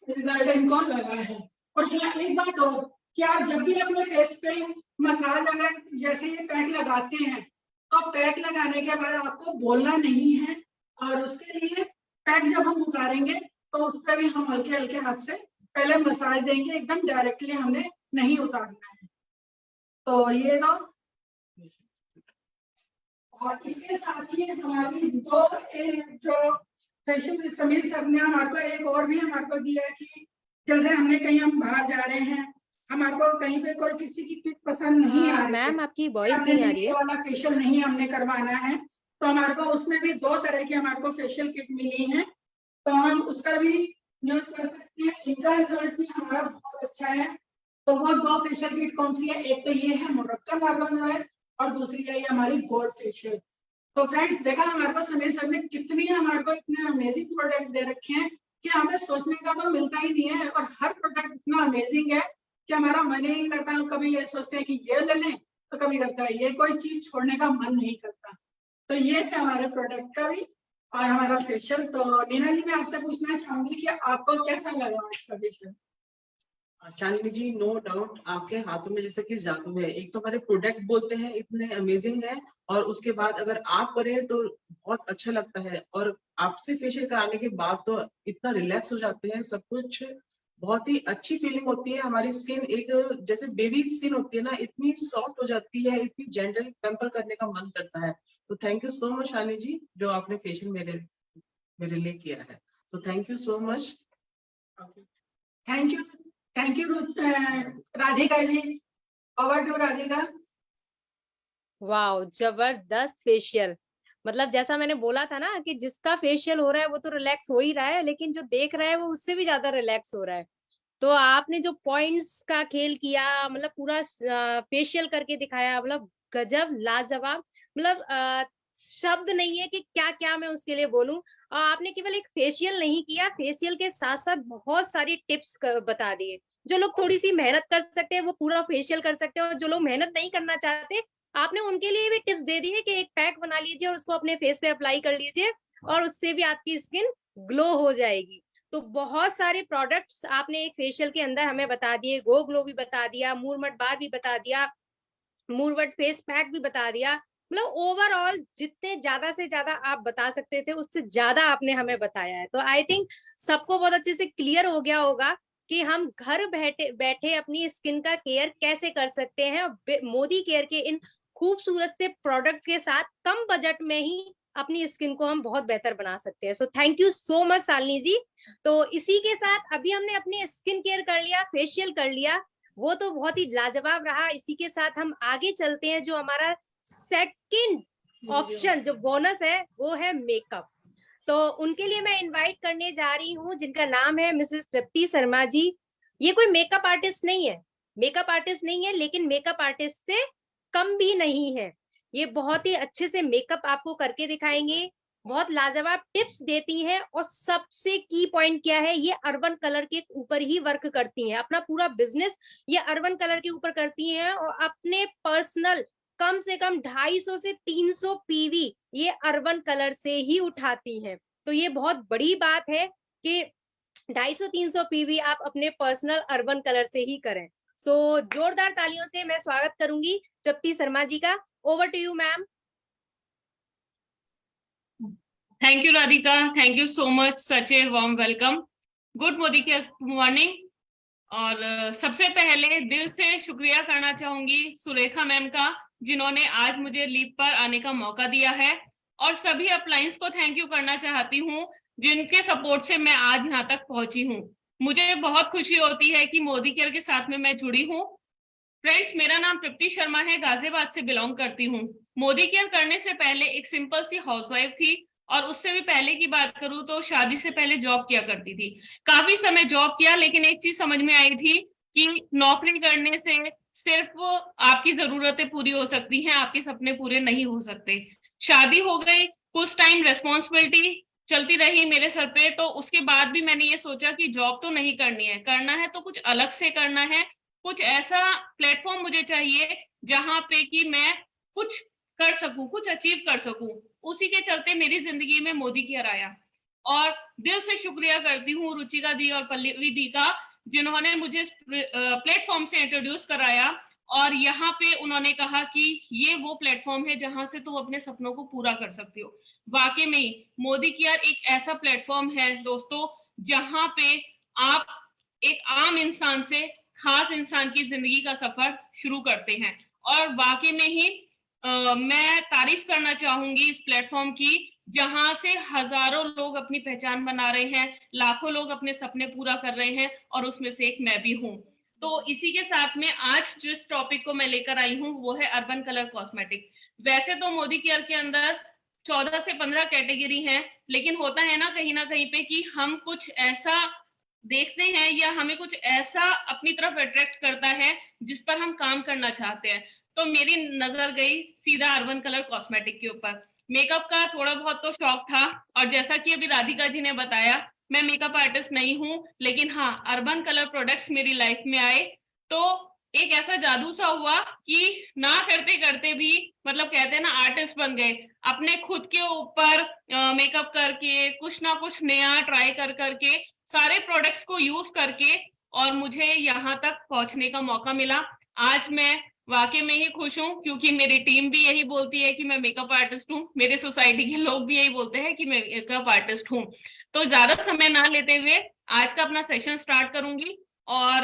रिजल्ट इनको लगा है। और एक बात और, कि आप जब भी अपने फेस पे मसाज, अगर जैसे ये पैक लगाते हैं, तो पैक लगाने के बाद आपको बोलना नहीं है, और उसके लिए पैक जब हम उतारेंगे तो उस पर भी हम हल्के हल्के हाथ से पहले मसाज देंगे, एकदम डायरेक्टली हमने नहीं उतारना है। तो ये तो, और इसके साथ ही हमारी 2 जो फेशियल समीर सर ने हमारे को एक और भी हमारे को दिया है कि जैसे हमने कहीं, हम बाहर जा रहे हैं, हमारे को कहीं पे कोई किसी की किट पसंद नहीं आ रही, मैम आपकी वॉइस नहीं आ रही है। वाला फेशियल नहीं हमने करवाना है, तो हमारे को उसमें भी 2 तरह की हमारे को फेशियल किट मिली है, तो हम उसका भी यूज कर सकते हैं। इनका रिजल्ट भी हमारा बहुत अच्छा है। तो वो 2 फेशियल किट कौन सी है, एक तो ये है मोरक्कन आर्गन ऑयल, और दूसरी है ये हमारी गोल्ड फेशियल। तो फ्रेंड्स देखा हमारे को समीर सर ने कितनी हमारे को इतने अमेजिंग प्रोडक्ट दे रखे हैं कि हमें सोचने का तो मिलता ही नहीं है, और हर प्रोडक्ट इतना अमेजिंग है कि हमारा मन ही नहीं करता। कभी ये सोचते हैं कि ये ले लें, तो कभी करता है ये कोई चीज छोड़ने का मन नहीं करता। तो ये थे हमारे प्रोडक्ट का भी। और हमारा फेशियल। तो नीना जी, मैं आपसे पूछना चाहूंगी कि आपको कैसा लगा आज का फेशियल? शालिनी जी, नो डाउट आपके हाथों में जैसे कि जादू है। एक तो हमारे प्रोडक्ट बोलते हैं इतने अमेजिंग है, और उसके बाद अगर आप करें तो बहुत अच्छा लगता है। और आपसे फेशियल कराने के बाद तो इतना रिलैक्स हो जाते हैं, सब कुछ बहुत ही अच्छी फीलिंग होती है। हमारी स्किन एक जैसे बेबी स्किन होती है ना, इतनी सॉफ्ट हो जाती है, इतनी जेंटल, पैम्पर करने का मन करता है। तो thank you so much Shalini ji, जो आपने फेशियल मेरे मेरे लिए किया है। तो thank you so much. Thank you, thank you Radhika ji. Over to Radhika. Wow, जबरदस्त फेशियल। मतलब जैसा मैंने बोला था ना कि जिसका फेशियल हो रहा है वो तो रिलैक्स हो ही रहा है, लेकिन जो देख रहा है वो उससे भी ज्यादा रिलैक्स हो रहा है। तो आपने जो पॉइंट्स का खेल किया, मतलब पूरा फेशियल करके दिखाया, मतलब गजब, लाजवाब। मतलब शब्द नहीं है कि क्या-क्या मैं उसके लिए बोलूं। और आपने केवल एक फेशियल नहीं किया, फेशियल के साथ-साथ बहुत सारी टिप्स बता दिए। जो लोग थोड़ी सी मेहनत कर सकते हैं वो पूरा फेशियल कर सकते हैं, और जो लोग मेहनत नहीं करना चाहते, आपने उनके लिए भी टिप्स दे दी है कि एक पैक बना लीजिए और उसको अपने फेस पे अप्लाई कर लीजिए, और उससे भी आपकी स्किन ग्लो हो जाएगी। तो बहुत सारे प्रोडक्ट्स आपने एक फेशियल के अंदर हमें बता दिए, गो ग्लो भी बता दिया, मूरमट बार भी बता दिया, मूरवट फेस पैक भी बता दिया। मतलब ओवरऑल जितने ज्यादा से ज्यादा आप बता सकते थे उससे ज्यादा आपने हमें बताया है। तो आई थिंक सबको बहुत अच्छे से क्लियर हो गया होगा कि हम घर बैठे बैठे अपनी स्किन का केयर कैसे कर सकते हैं, और मोदी केयर के इन खूबसूरत से प्रोडक्ट के साथ कम बजट में ही अपनी स्किन को हम बहुत बेहतर बना सकते हैं। So thank you so much Shalini ji. तो इसी के साथ अभी हमने अपनी स्किन केयर कर लिया, फेशियल कर लिया, वो तो बहुत ही लाजवाब रहा। इसी के साथ हम आगे चलते हैं, जो हमारा सेकंड ऑप्शन जो बोनस है वो है मेकअप। तो उनके लिए मैं इनवाइट करने जा रही हूँ, जिनका नाम है मिसेस तृप्ति शर्मा जी। ये कोई मेकअप आर्टिस्ट नहीं है, मेकअप आर्टिस्ट नहीं है, लेकिन मेकअप आर्टिस्ट से कम भी नहीं है। ये बहुत ही अच्छे से मेकअप आपको करके दिखाएंगे, बहुत लाजवाब टिप्स देती हैं, और सबसे की पॉइंट क्या है, ये अर्बन कलर के ऊपर ही वर्क करती हैं। अपना पूरा बिजनेस ये अर्बन कलर के ऊपर करती हैं, और अपने पर्सनल कम से कम 250 से 300 पीवी ये अर्बन कलर से ही उठाती हैं। तो ये बहुत बड़ी बात है कि 250-300 पीवी आप अपने पर्सनल अर्बन कलर से ही करें। सो जोरदार तालियों से मैं स्वागत करूंगी तृप्ति शर्मा जी का। Over to you ma'am. Thank you Radhika, thank you so much, such a warm welcome. Good morning. और सबसे पहले दिल से शुक्रिया करना चाहूंगी सुरेखा मैम का, जिन्होंने आज मुझे लीव पर आने का मौका दिया है, और सभी अपलायंस को थैंक यू करना चाहती हूँ जिनके सपोर्ट से मैं आज यहाँ तक पहुंची हूँ। मुझे बहुत खुशी होती है कि मोदी केयर के साथ में मैं जुड़ी हूँ। फ्रेंड्स, मेरा नाम तृप्ति शर्मा है, गाजियाबाद से बिलोंग करती हूँ। मोदी केयर करने से पहले एक सिंपल सी हाउसवाइफ थी, और उससे भी पहले की बात करूं तो शादी से पहले जॉब किया करती थी। काफी समय जॉब किया, लेकिन एक चीज समझ में आई थी कि नौकरी करने से सिर्फ आपकी जरूरतें पूरी हो सकती हैं, आपके सपने पूरे नहीं हो सकते। शादी हो गई, कुछ टाइम रेस्पॉन्सिबिलिटी चलती रही मेरे सर पे, तो उसके बाद भी मैंने ये सोचा कि जॉब तो नहीं करनी है, करना है तो कुछ अलग से करना है। कुछ ऐसा प्लेटफॉर्म मुझे चाहिए जहां पे कि मैं कुछ कर सकूं, कुछ अचीव कर सकूं। उसी के चलते मेरी जिंदगी में मोदी केयर आया, और दिल से शुक्रिया करती हूँ रुचिका दी और पल्लवी दी का, जिन्होंने मुझे प्लेटफॉर्म से इंट्रोड्यूस कराया, और यहाँ पे उन्होंने कहा कि ये वो प्लेटफॉर्म है जहां से तुम अपने सपनों को पूरा कर सकते हो। वाकई में मोदी केयर एक ऐसा प्लेटफॉर्म है दोस्तों, जहां पे आप एक आम इंसान से खास इंसान की जिंदगी का सफर शुरू करते हैं। और वाकई में ही मैं तारीफ करना चाहूंगी इस प्लेटफॉर्म की, जहां से हजारों लोग अपनी पहचान बना रहे हैं, लाखों लोग अपने सपने पूरा कर रहे हैं, और उसमें से एक मैं भी हूँ। तो इसी के साथ में आज जिस टॉपिक को मैं लेकर आई हूँ वो है अर्बन कलर कॉस्मेटिक। वैसे तो मोदी केयर के अंदर 14 से 15 कैटेगरी हैं, लेकिन होता है ना कहीं पे कि हम कुछ ऐसा देखते हैं या हमें कुछ ऐसा अपनी तरफ अट्रैक्ट करता है जिस पर हम काम करना चाहते हैं। तो मेरी नजर गई सीधा अर्बन कलर कॉस्मेटिक के ऊपर। मेकअप का थोड़ा बहुत तो शौक था, और जैसा कि अभी राधिका जी ने बताया, मैं मेकअप आर्टिस्ट नहीं हूँ, लेकिन हाँ, अर्बन कलर प्रोडक्ट्स मेरी लाइफ में आए तो एक ऐसा जादू सा हुआ कि ना करते करते भी मतलब कहते हैं ना आर्टिस्ट बन गए, अपने खुद के ऊपर मेकअप करके कुछ ना कुछ नया ट्राई कर करके सारे प्रोडक्ट्स को यूज करके, और मुझे यहाँ तक पहुंचने का मौका मिला। आज मैं वाकई में ही खुश हूँ, क्योंकि मेरी टीम भी यही बोलती है कि मैं मेकअप आर्टिस्ट हूँ, मेरे सोसाइटी के लोग भी यही बोलते हैं कि मैं मेकअप आर्टिस्ट हूँ। तो ज्यादा समय ना लेते हुए आज का अपना सेशन स्टार्ट करूंगी, और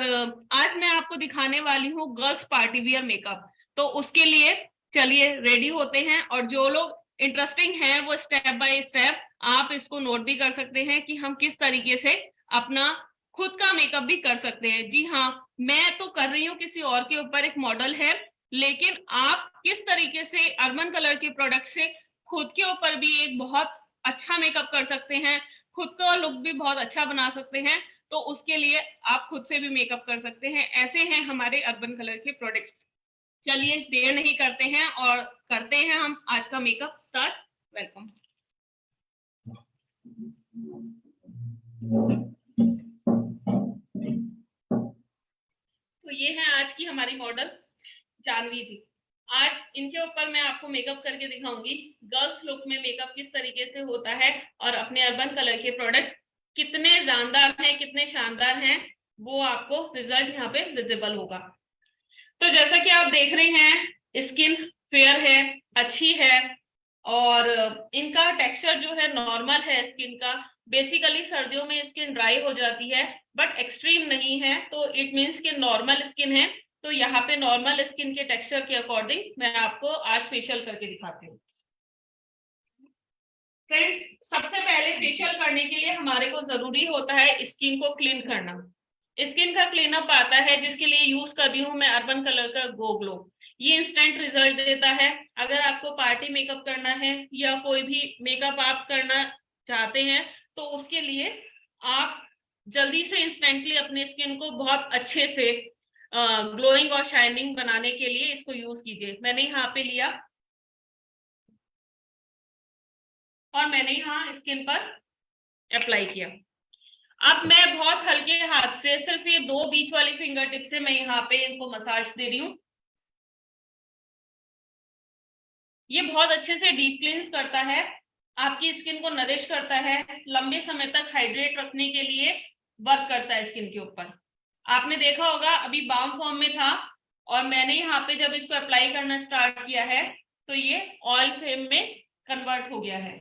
आज मैं आपको दिखाने वाली हूँ गर्ल्स पार्टी वियर मेकअप। तो उसके लिए चलिए रेडी होते हैं, और जो लोग इंटरेस्टिंग हैं वो स्टेप बाय स्टेप आप इसको नोट भी कर सकते हैं कि हम किस तरीके से अपना खुद का मेकअप भी कर सकते हैं। जी हाँ, मैं तो कर रही हूँ किसी और के ऊपर, एक मॉडल है, लेकिन आप किस तरीके से अर्बन कलर के प्रोडक्ट से खुद के ऊपर भी एक बहुत अच्छा मेकअप कर सकते हैं, खुद का लुक भी बहुत अच्छा बना सकते हैं। तो उसके लिए आप खुद से भी मेकअप कर सकते हैं। ऐसे हैं हमारे अर्बन कलर के प्रोडक्ट्स। चलिए देर नहीं करते हैं और करते हैं हम आज का मेकअप स्टार्ट। वेलकम। तो ये है आज की हमारी मॉडल जानवी जी। आज इनके ऊपर मैं आपको मेकअप करके दिखाऊंगी गर्ल्स लुक में मेकअप किस तरीके से होता है, और अपने अर्बन कलर के प्रोडक्ट्स कितने जानदार हैं, कितने शानदार हैं, वो आपको रिजल्ट यहाँ पे विजिबल होगा। तो जैसा कि आप देख रहे हैं स्किन फेयर है, अच्छी है, और इनका टेक्सचर जो है नॉर्मल है स्किन का। बेसिकली सर्दियों में स्किन ड्राई हो जाती है बट एक्सट्रीम नहीं है, तो इट मीन्स कि नॉर्मल स्किन है। तो यहाँ पे नॉर्मल स्किन के टेक्सचर के अकॉर्डिंग मैं आपको आज फेशियल करके दिखाती हूँ। फ्रेंड्स, सबसे पहले फेशियल करने के लिए हमारे को जरूरी होता है स्किन को क्लीन करना। स्किन का क्लीन अप आता है जिसके लिए यूज कर रही हूँ मैं अर्बन कलर का गो ग्लो। ये इंस्टेंट रिजल्ट देता है। अगर आपको पार्टी मेकअप करना है या कोई भी मेकअप आप करना चाहते हैं तो उसके लिए आप जल्दी से इंस्टेंटली अपने स्किन को बहुत अच्छे से ग्लोइंग और शाइनिंग बनाने के लिए इसको यूज कीजिए। मैंने यहाँ पे लिया और मैंने यहाँ स्किन पर अप्लाई किया। अब मैं बहुत हल्के हाथ से सिर्फ ये 2 बीच वाली फिंगर टिप से मैं यहाँ पे इनको मसाज दे रही हूँ। ये बहुत अच्छे से डीप क्लींस करता है, आपकी स्किन को नरिश करता है, लंबे समय तक हाइड्रेट रखने के लिए वर्क करता है स्किन के ऊपर। आपने देखा होगा अभी बाम फॉर्म में था और मैंने यहाँ पे जब इसको अप्लाई करना स्टार्ट किया है तो ये ऑयल फ्रेम में कन्वर्ट हो गया है।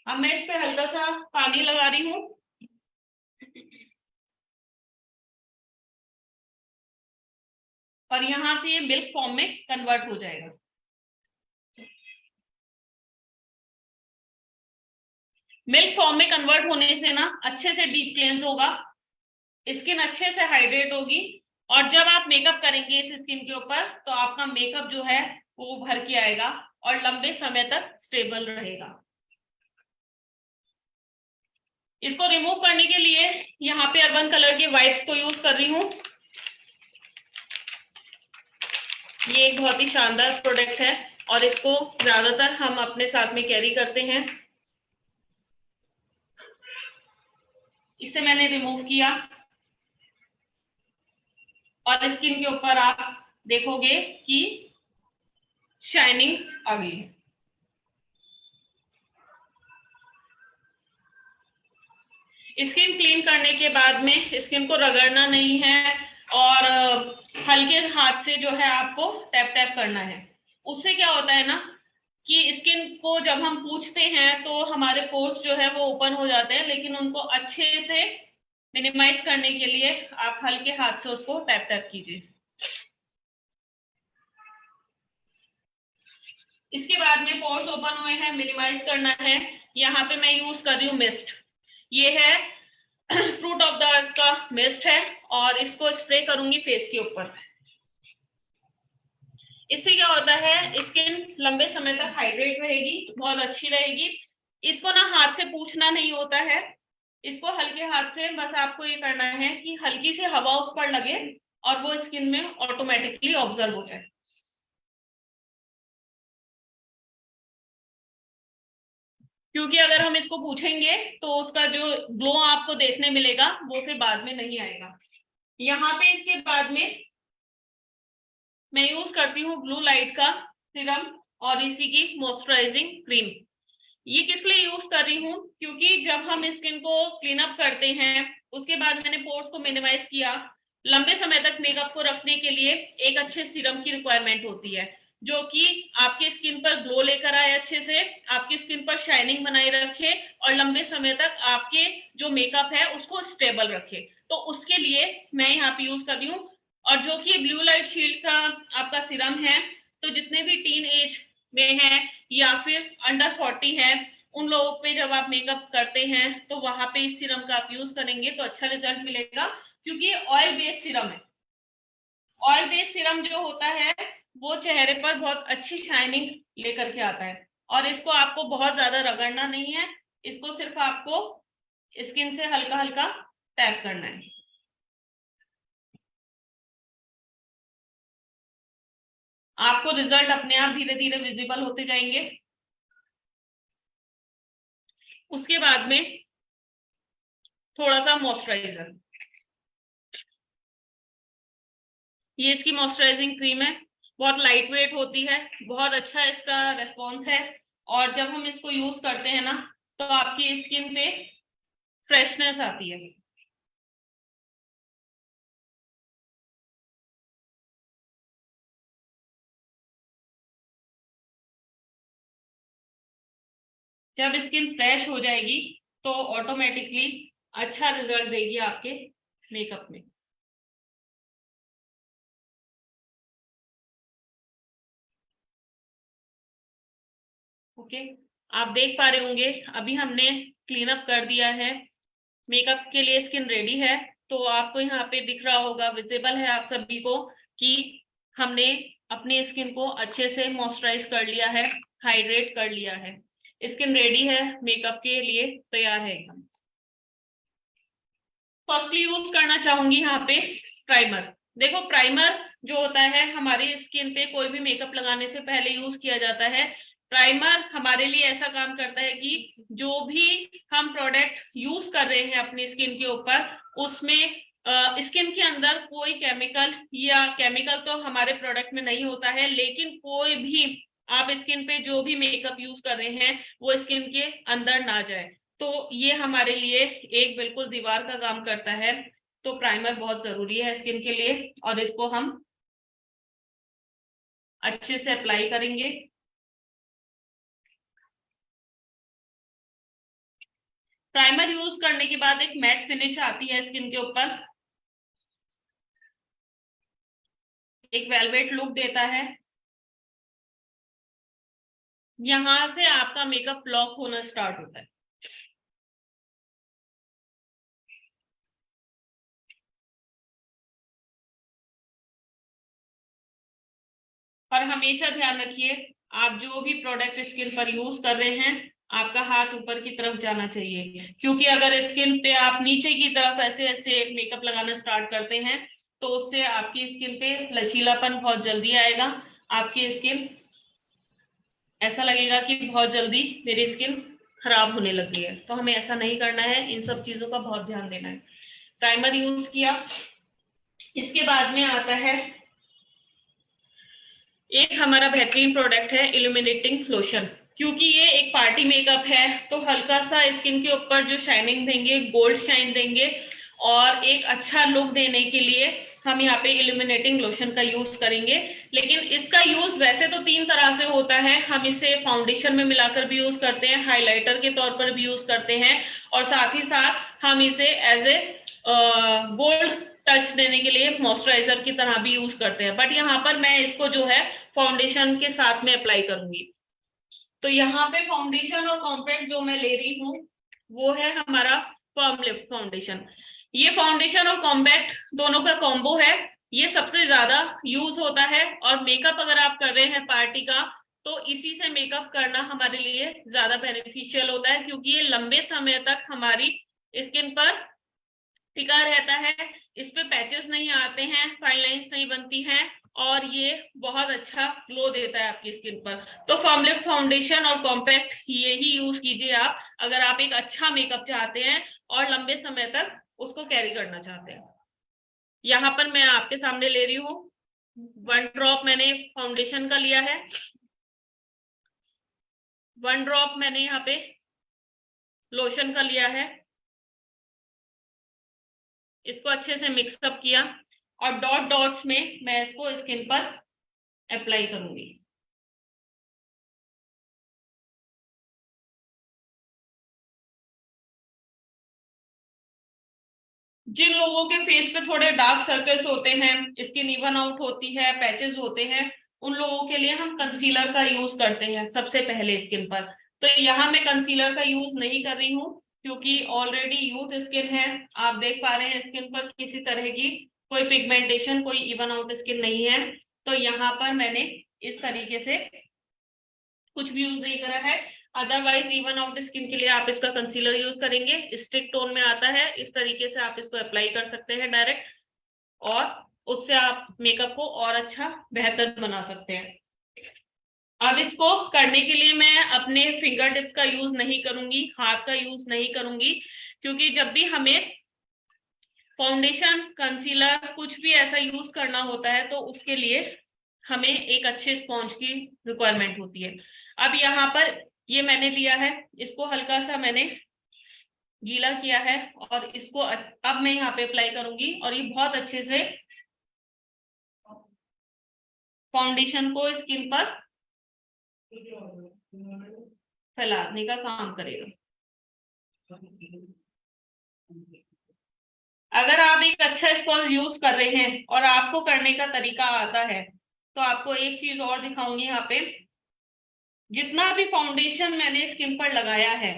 अब मैं इस पे हल्का सा पानी लगा रही हूँ और यहाँ से ये मिल्क फॉर्म में कन्वर्ट हो जाएगा। मिल्क फॉर्म में कन्वर्ट होने से ना अच्छे से डीप क्लेंस होगा, स्किन अच्छे से हाइड्रेट होगी, और जब आप मेकअप करेंगे इस स्किन के ऊपर तो आपका मेकअप जो है वो भर के आएगा और लंबे समय तक स्टेबल रहेगा। इसको रिमूव करने के लिए यहाँ पे अर्बन कलर के वाइप्स को यूज कर रही हूँ। ये एक बहुत ही शानदार प्रोडक्ट है और इसको ज्यादातर हम अपने साथ में कैरी करते हैं। इसे मैंने रिमूव किया और स्किन के ऊपर आप देखोगे कि शाइनिंग आ गई है। स्किन क्लीन करने के बाद में स्किन को रगड़ना नहीं है और हल्के हाथ से जो है आपको टैप टैप करना है। उससे क्या होता है ना कि स्किन को जब हम पूछते हैं तो हमारे पोर्स जो है वो ओपन हो जाते हैं, लेकिन उनको अच्छे से मिनिमाइज करने के लिए आप हल्के हाथ से उसको टैप टैप कीजिए। इसके बाद में पोर्स ओपन हुए हैं, मिनिमाइज करना है। यहाँ पे मैं यूज कर रही हूँ मिस्ट। ये है फ्रूट ऑफ द अर्थ का मिस्ट है और इसको स्प्रे करूंगी फेस के ऊपर। इससे क्या होता है स्किन लंबे समय तक हाइड्रेट रहेगी, बहुत अच्छी रहेगी। इसको ना हाथ से पूछना नहीं होता है, इसको हल्के हाथ से बस आपको ये करना है कि हल्की सी हवा उस पर लगे और वो स्किन में ऑटोमेटिकली ऑब्जर्व हो जाए। क्योंकि अगर हम इसको पूछेंगे तो उसका जो ग्लो आपको देखने मिलेगा वो फिर बाद में नहीं आएगा। यहाँ पे इसके बाद में मैं यूज करती हूँ ब्लू लाइट का सीरम और इसी की मॉइस्चराइजिंग क्रीम। ये किस लिए यूज कर रही हूँ, क्योंकि जब हम स्किन को क्लीन अप करते हैं उसके बाद मैंने पोर्स को मिनिमाइज किया, लंबे समय तक मेकअप को रखने के लिए एक अच्छे सीरम की रिक्वायरमेंट होती है जो कि आपकी स्किन पर ग्लो लेकर आए, अच्छे से आपकी स्किन पर शाइनिंग बनाए रखे और लंबे समय तक आपके जो मेकअप है उसको स्टेबल रखे। तो उसके लिए मैं यहाँ पे यूज कर रही हूँ। और जो कि ब्लू लाइट शील्ड का आपका सीरम है, तो जितने भी टीन एज में है या फिर अंडर 40 है, उन लोगों पे जब आप मेकअप करते हैं तो वहां पे इस सीरम का आप यूज करेंगे तो अच्छा रिजल्ट मिलेगा, क्योंकि ऑयल बेस्ड सीरम है। ऑयल बेस्ड सीरम जो होता है वो चेहरे पर बहुत अच्छी शाइनिंग लेकर के आता है, और इसको आपको बहुत ज्यादा रगड़ना नहीं है, इसको सिर्फ आपको स्किन से हल्का हल्का टैप करना है। आपको रिजल्ट अपने आप धीरे धीरे विजिबल होते जाएंगे। उसके बाद में थोड़ा सा मॉइस्चराइजर, ये इसकी मॉइस्चराइजिंग क्रीम है, बहुत लाइट वेट होती है, बहुत अच्छा इसका रेस्पॉन्स है, और जब हम इसको यूज करते हैं ना तो आपकी स्किन पे फ्रेशनेस आती है। जब स्किन फ्रेश हो जाएगी तो ऑटोमेटिकली अच्छा रिजल्ट देगी आपके मेकअप में। ओके, आप देख पा रहे होंगे अभी हमने क्लीन अप कर दिया है, मेकअप के लिए स्किन रेडी है। तो आपको यहाँ पे दिख रहा होगा, विजिबल है आप सभी को कि हमने अपनी स्किन को अच्छे से मॉइस्चराइज कर लिया है, हाइड्रेट कर लिया है, स्किन रेडी है, मेकअप के लिए तैयार है एकदम। फर्स्टली यूज करना चाहूंगी यहाँ पे प्राइमर। देखो प्राइमर जो होता है हमारी स्किन पे कोई भी मेकअप लगाने से पहले यूज किया जाता है। प्राइमर हमारे लिए ऐसा काम करता है कि जो भी हम प्रोडक्ट यूज कर रहे हैं अपनी स्किन के ऊपर, उसमें स्किन के अंदर कोई केमिकल, या केमिकल तो हमारे प्रोडक्ट में नहीं होता है, लेकिन कोई भी आप स्किन पे जो भी मेकअप यूज कर रहे हैं वो स्किन के अंदर ना जाए। तो ये हमारे लिए एक बिल्कुल दीवार का काम करता है। तो प्राइमर बहुत जरूरी है स्किन के लिए, और इसको हम अच्छे से अप्लाई करेंगे। प्राइमर यूज करने के बाद एक मैट फिनिश आती है स्किन के ऊपर, एक वेलवेट लुक देता है। यहां से आपका मेकअप लॉक होना स्टार्ट होता है। और हमेशा ध्यान रखिए, आप जो भी प्रोडक्ट स्किन पर यूज कर रहे हैं आपका हाथ ऊपर की तरफ जाना चाहिए, क्योंकि अगर स्किन पे आप नीचे की तरफ ऐसे ऐसे मेकअप लगाना स्टार्ट करते हैं तो उससे आपकी स्किन पे लचीलापन बहुत जल्दी आएगा। आपकी स्किन ऐसा लगेगा कि बहुत जल्दी मेरी स्किन खराब होने लगी है। तो हमें ऐसा नहीं करना है, इन सब चीजों का बहुत ध्यान देना है। प्राइमर यूज किया, इसके बाद में आता है एक हमारा बेहतरीन प्रोडक्ट है इल्यूमिनेटिंग लोशन। क्योंकि ये एक पार्टी मेकअप है तो हल्का सा स्किन के ऊपर जो शाइनिंग देंगे, गोल्ड शाइन देंगे, और एक अच्छा लुक देने के लिए हम यहाँ पे इल्यूमिनेटिंग लोशन का यूज करेंगे। लेकिन इसका यूज वैसे तो 3 तरह से होता है। हम इसे फाउंडेशन में मिलाकर भी यूज करते हैं, हाइलाइटर के तौर पर भी यूज करते हैं, और साथ ही साथ हम इसे एज ए गोल्ड टच देने के लिए मॉइस्चराइजर की तरह भी यूज करते हैं। बट यहाँ पर मैं इसको जो है फाउंडेशन के साथ में अप्लाई करूंगी। तो यहाँ पे फाउंडेशन और कॉम्पैक्ट जो मैं ले रही हूँ वो है हमारा फर्म लिफ्ट फाउंडेशन। ये फाउंडेशन और कॉम्पैक्ट दोनों का कॉम्बो है, ये सबसे ज्यादा यूज होता है। और मेकअप अगर आप कर रहे हैं पार्टी का तो इसी से मेकअप करना हमारे लिए ज्यादा बेनिफिशियल होता है, क्योंकि ये लंबे समय तक हमारी स्किन पर टिका रहता है, इस पे पैचेस नहीं आते हैं, फाइन लाइंस नहीं बनती हैं, और ये बहुत अच्छा ग्लो देता है आपकी स्किन पर। तो फॉर्मलिफ्ट फाउंडेशन और कॉम्पैक्ट ये ही यूज कीजिए आप, अगर आप एक अच्छा मेकअप चाहते हैं और लंबे समय तक उसको कैरी करना चाहते हैं। यहाँ पर मैं आपके सामने ले रही हूँ 1 ड्रॉप मैंने फाउंडेशन का लिया है, 1 ड्रॉप मैंने यहाँ पे लोशन का लिया है, इसको अच्छे से मिक्सअप किया और डॉट डॉट्स में मैं इसको स्किन पर अप्लाई करूंगी। जिन लोगों के फेस पे थोड़े डार्क सर्कल्स होते हैं, स्किन इवन आउट होती है, पैचेस होते हैं, उन लोगों के लिए हम कंसीलर का यूज करते हैं सबसे पहले स्किन पर। तो यहाँ मैं कंसीलर का यूज नहीं कर रही हूँ क्योंकि ऑलरेडी यूथ स्किन है। आप देख पा रहे हैं स्किन पर किसी तरह की कोई पिगमेंटेशन, कोई इवन आउट स्किन नहीं है। तो यहाँ पर मैंने इस तरीके से कुछ भी यूज नहीं करा है। अदरवाइज इवन आउट स्किन के लिए आप इसका कंसीलर यूज करेंगे, स्टिक टोन में आता है, इस तरीके से आप इसको अप्लाई कर सकते हैं डायरेक्ट, और उससे आप मेकअप को और अच्छा बेहतर बना सकते हैं। अब इसको करने के लिए मैं अपने फिंगर टिप्स का यूज नहीं करूंगी, हाथ का यूज नहीं करूंगी, क्योंकि जब भी हमें फाउंडेशन, कंसीलर कुछ भी ऐसा यूज करना होता है तो उसके लिए हमें एक अच्छे स्पॉन्ज की रिक्वायरमेंट होती है। अब यहाँ पर ये मैंने लिया है, इसको हल्का सा मैंने गीला किया है और इसको अब मैं यहाँ पे अप्लाई करूंगी और ये बहुत अच्छे से फाउंडेशन को स्किन पर फैलाने का काम करेगा। अगर आप एक अच्छा स्पॉन्ज यूज कर रहे हैं और आपको करने का तरीका आता है तो आपको एक चीज और दिखाऊंगी यहाँ पे। जितना भी फाउंडेशन मैंने स्किन पर लगाया है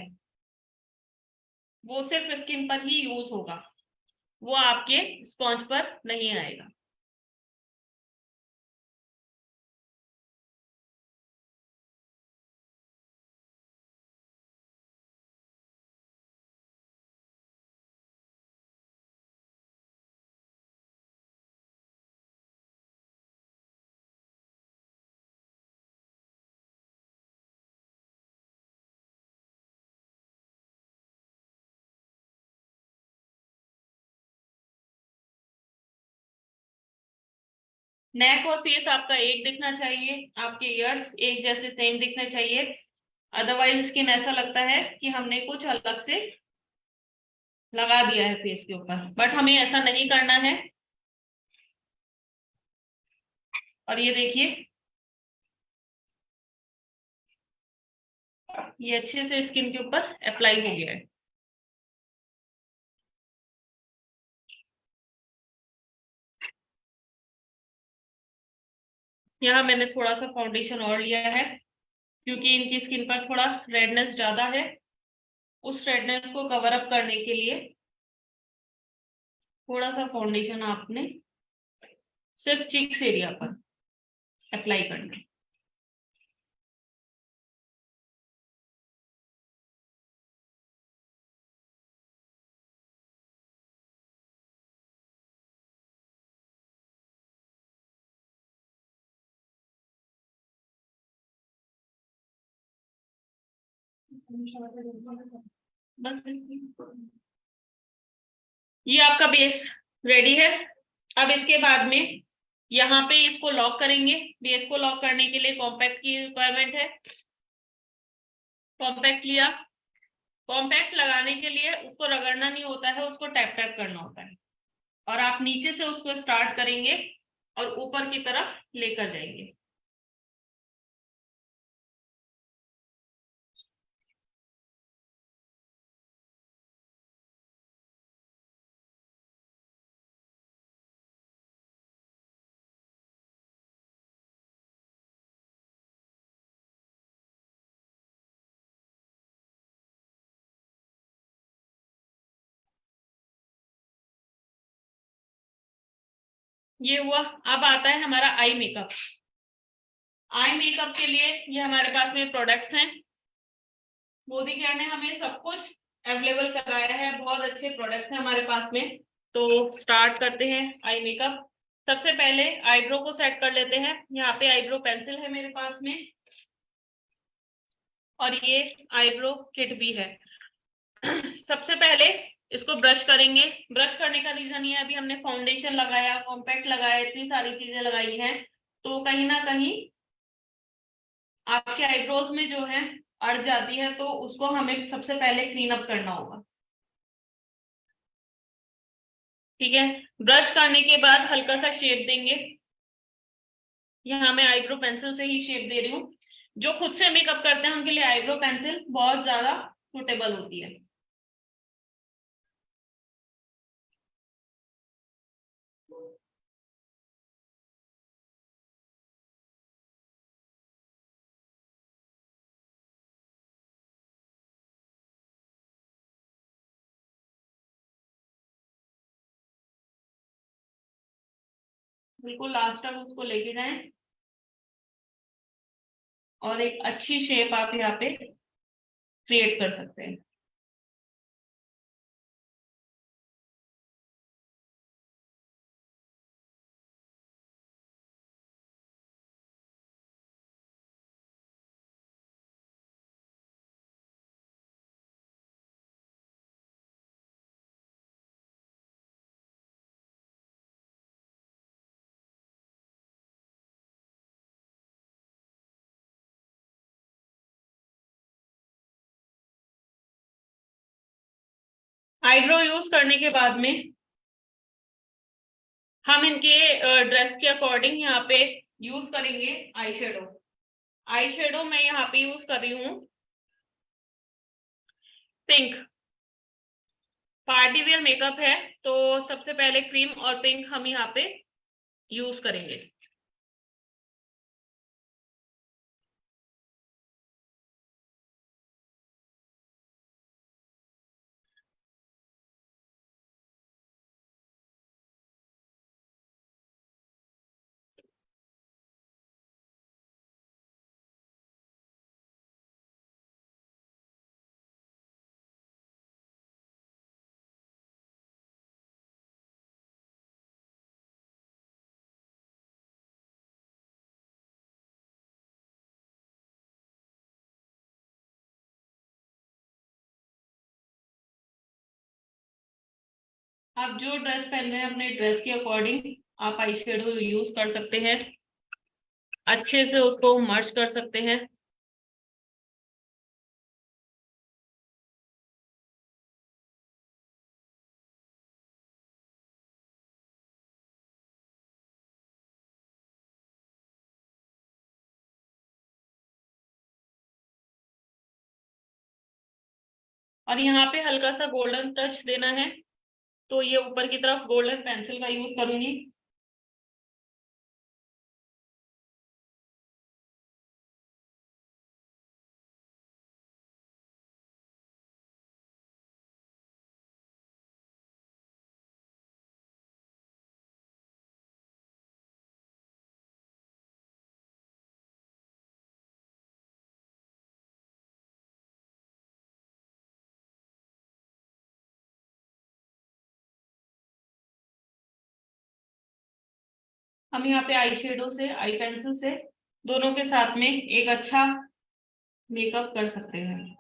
वो सिर्फ स्किन पर ही यूज होगा, वो आपके स्पॉन्ज पर नहीं आएगा। नेक और फेस आपका एक दिखना चाहिए, आपके ईयर्स एक जैसे सेम दिखने चाहिए, अदरवाइज स्किन ऐसा लगता है कि हमने कुछ अलग से लगा दिया है फेस के ऊपर, बट हमें ऐसा नहीं करना है। और ये देखिए ये अच्छे से स्किन के ऊपर अप्लाई हो गया है। यहाँ मैंने थोड़ा सा फाउंडेशन और लिया है क्योंकि इनकी स्किन पर थोड़ा रेडनेस ज्यादा है, उस रेडनेस को कवर अप करने के लिए थोड़ा सा फाउंडेशन आपने सिर्फ चिक्स एरिया पर अप्लाई करना है। बस ये आपका बेस रेडी है। अब इसके बाद में यहाँ पे इसको लॉक करेंगे। बेस को लॉक करने के लिए कॉम्पैक्ट की रिक्वायरमेंट है। कॉम्पैक्ट लिया, कॉम्पैक्ट लगाने के लिए उसको रगड़ना नहीं होता है, उसको टैप टैप करना होता है और आप नीचे से उसको स्टार्ट करेंगे और ऊपर की तरफ लेकर जाएंगे। ये हुआ। अब आता है हमारा आई मेकअप। आई मेकअप के लिए ये हमारे पास में प्रोडक्ट्स हैं। मोदी केयर ने हमें सब कुछ अवेलेबल कराया है, बहुत अच्छे प्रोडक्ट्स हैं हमारे पास में। तो स्टार्ट करते हैं आई मेकअप। सबसे पहले आईब्रो को सेट कर लेते हैं। यहाँ पे आईब्रो पेंसिल है मेरे पास में और ये आईब्रो किट भी है। सबसे पहले इसको ब्रश करेंगे। ब्रश करने का रीजन ये है, अभी हमने फाउंडेशन लगाया, कॉम्पैक्ट लगाया, इतनी सारी चीजें लगाई हैं, तो कहीं ना कहीं आपके आईब्रोज में जो है अड़ जाती है, तो उसको हमें सबसे पहले क्लीन अप करना होगा। ठीक है, ब्रश करने के बाद हल्का सा शेप देंगे। यहाँ मैं आईब्रो पेंसिल से ही शेप दे रही हूँ। जो खुद से मेकअप करते हैं उनके लिए आईब्रो पेंसिल बहुत ज्यादा सुटेबल होती है। बिल्कुल लास्ट तक उसको लेके जाएं और एक अच्छी शेप आप यहाँ पे क्रिएट कर सकते हैं। आईब्रो यूज करने के बाद में हम इनके ड्रेस के अकॉर्डिंग यहाँ पे यूज करेंगे आई शेडो। आई शेडो मैं यहाँ पे यूज कर रही हूँ पिंक। पार्टी वेयर मेकअप है तो सबसे पहले क्रीम और पिंक हम यहाँ पे यूज करेंगे। आप जो ड्रेस पहन रहे हैं अपने ड्रेस के अकॉर्डिंग आप आई शेडो यूज कर सकते हैं, अच्छे से उसको मर्ज कर सकते हैं। और यहाँ पे हल्का सा गोल्डन टच देना है, तो ये ऊपर की तरफ गोल्डन पेंसिल का यूज करूंगी। हम यहाँ पे आई शेडो से, आई पेंसिल से दोनों के साथ में एक अच्छा मेकअप कर सकते हैं।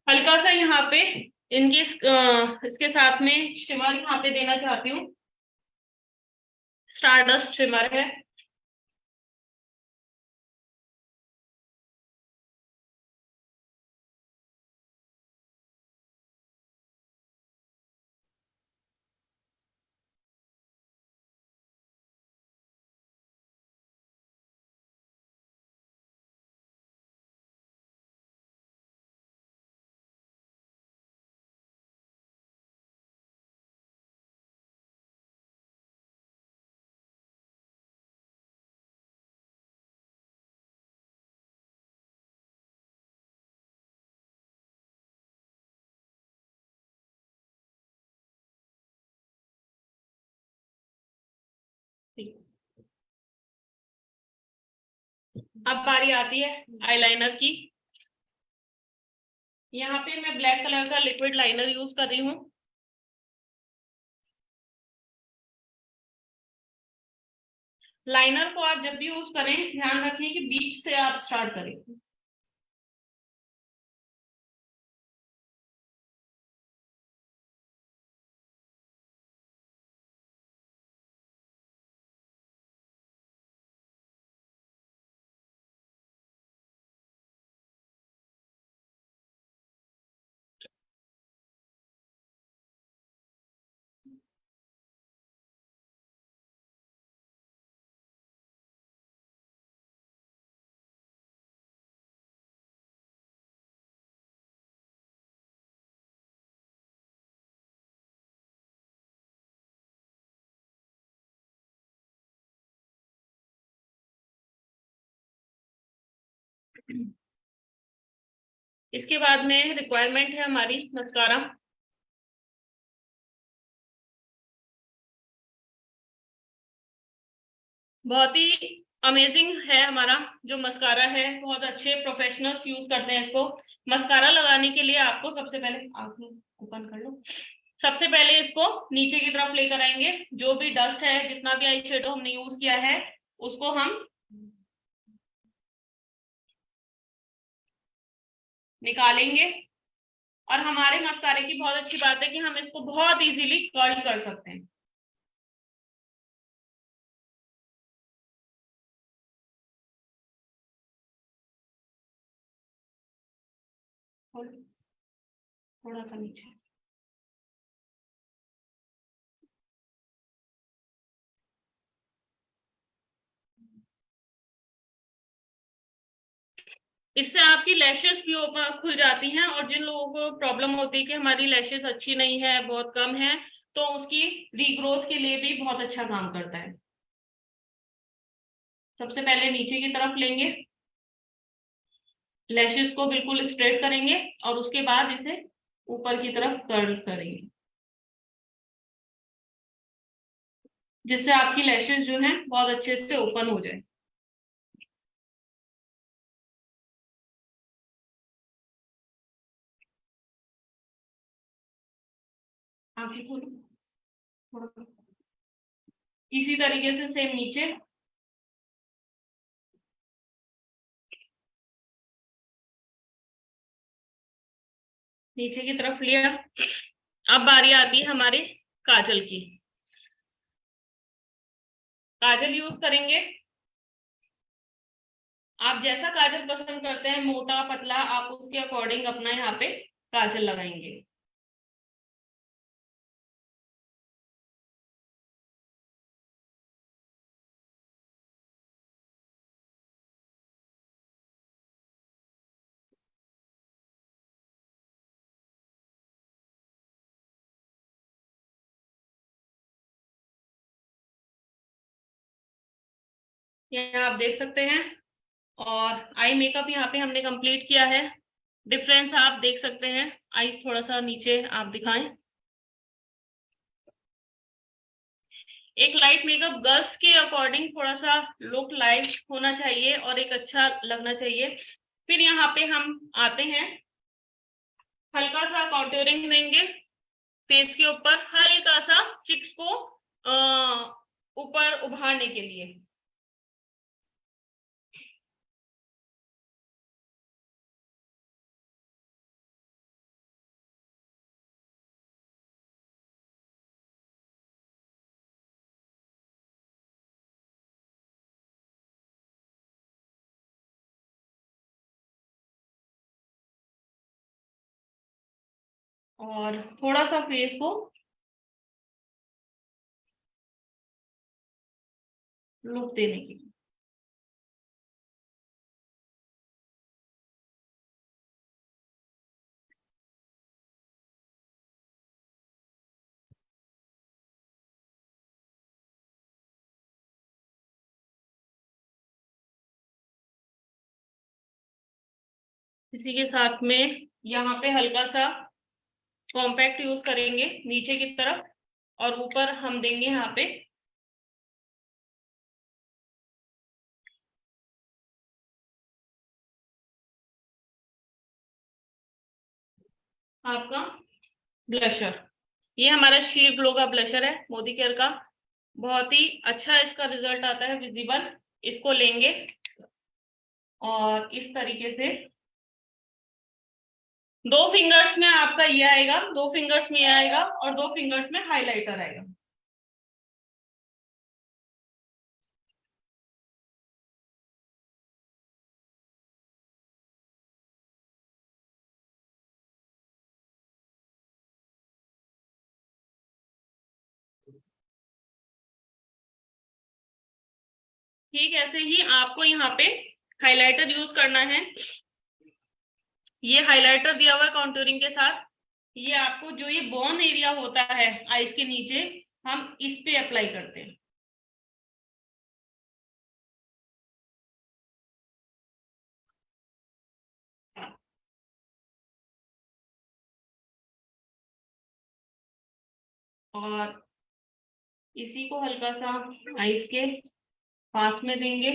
हल्का सा यहाँ पे इनकी इसके साथ में शिमर यहाँ पे देना चाहती हूँ। स्टारडस्ट शिमर है। अब बारी आती है आईलाइनर की। यहाँ पे मैं ब्लैक कलर का लिक्विड लाइनर यूज कर रही हूँ। लाइनर को आप जब भी यूज करें ध्यान रखें कि बीच से आप स्टार्ट करें। इसके बाद में रिक्वायरमेंट है हमारी मस्कारा। बहुत ही अमेजिंग है हमारा जो मस्कारा है, बहुत अच्छे प्रोफेशनल्स यूज करते हैं इसको। मस्कारा लगाने के लिए आपको सबसे पहले आंखें ओपन कर लो। सबसे पहले इसको नीचे की तरफ लेकर आएंगे। जो भी डस्ट है, जितना भी आई शेडो हमने यूज किया है, उसको हम निकालेंगे। और हमारे मस्कारे की बहुत अच्छी बात है कि हम इसको बहुत इजीली कर्ल कर सकते हैं। थोड़ा सा नीचे। इससे आपकी लैशेस भी खुल जाती हैं, और जिन लोगों को प्रॉब्लम होती है कि हमारी लैशेस अच्छी नहीं है, बहुत कम है, तो उसकी रीग्रोथ के लिए भी बहुत अच्छा काम करता है। सबसे पहले नीचे की तरफ लेंगे, लैशेस को बिल्कुल स्ट्रेट करेंगे और उसके बाद इसे ऊपर की तरफ कर्ल करेंगे, जिससे आपकी लैशेस जो हैं बहुत अच्छे से ओपन हो जाए। आंखें खोलो थोड़ा। इसी तरीके से सेम नीचे। नीचे की तरफ लिया। अब बारी आती है हमारे काजल की। काजल यूज करेंगे। आप जैसा काजल पसंद करते हैं, मोटा पतला, आप उसके अकॉर्डिंग अपना यहाँ पे काजल लगाएंगे। यहाँ आप देख सकते हैं। और आई मेकअप यहाँ पे हमने कंप्लीट किया है। डिफरेंस आप देख सकते हैं। आईज थोड़ा सा नीचे आप दिखाएं। एक लाइट मेकअप गर्ल्स के अकॉर्डिंग थोड़ा सा लुक लाइट होना चाहिए और एक अच्छा लगना चाहिए। फिर यहाँ पे हम आते हैं, हल्का सा कॉन्टूरिंग देंगे फेस के ऊपर, हल्का सा चिक्स को ऊपर उभारने के लिए। और थोड़ा सा फेस को लुक देने के लिए। इसी के साथ में यहाँ पे हल्का सा कॉम्पैक्ट यूज करेंगे नीचे की तरफ, और ऊपर हम देंगे यहाँ पे आपका ब्लशर। ये हमारा शीर ग्लो का ब्लशर है मोदी केयर का, बहुत ही अच्छा इसका रिजल्ट आता है विजिबल। इसको लेंगे और इस तरीके से 2 फिंगर्स में आपका ये आएगा, 2 फिंगर्स में ये आएगा और 2 फिंगर्स में हाइलाइटर आएगा। ठीक ऐसे ही आपको यहाँ पे हाइलाइटर यूज करना है। ये हाइलाइटर दिया हुआ कॉन्टूरिंग के साथ, ये आपको जो ये बोन एरिया होता है आईज के नीचे, हम इस पे अप्लाई करते हैं। और इसी को हल्का सा आईज के पास में देंगे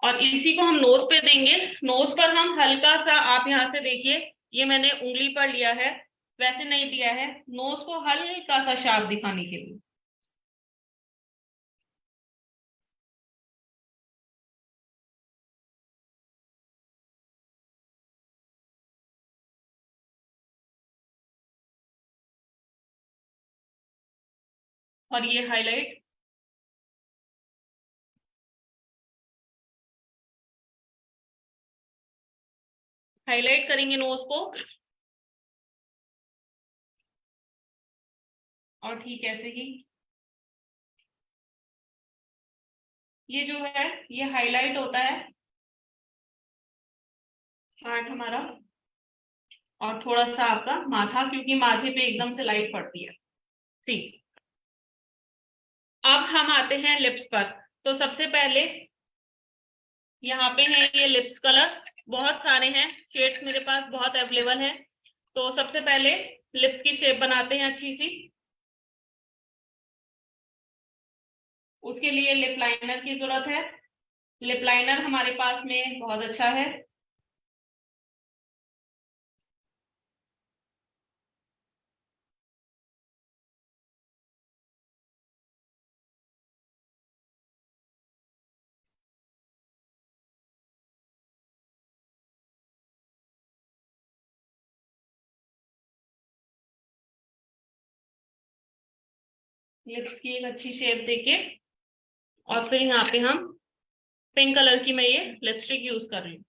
और इसी को हम नोज पे देंगे। नोज पर हम हल्का सा, आप यहाँ से देखिए, ये मैंने उंगली पर लिया है, वैसे नहीं दिया है, नोज को हल्का सा शार्प दिखाने के लिए। और ये हाईलाइट, हाईलाइट करेंगे नोज को। और ठीक ऐसे ही ये जो है ये हाईलाइट होता है पार्ट हमारा, और थोड़ा सा आपका माथा, क्योंकि माथे पे एकदम से लाइट पड़ती है। सी, अब हम आते हैं लिप्स पर। तो सबसे पहले यहाँ पे है ये लिप्स कलर, बहुत सारे हैं शेड्स मेरे पास, बहुत अवेलेबल है। तो सबसे पहले लिप्स की शेप बनाते हैं अच्छी सी। उसके लिए लिप लाइनर की जरूरत है। लिप लाइनर हमारे पास में बहुत अच्छा है। लिप्स की एक अच्छी शेप देके, और फिर यहाँ पे हम पिंक कलर की मैं ये लिपस्टिक यूज कर रही हूँ।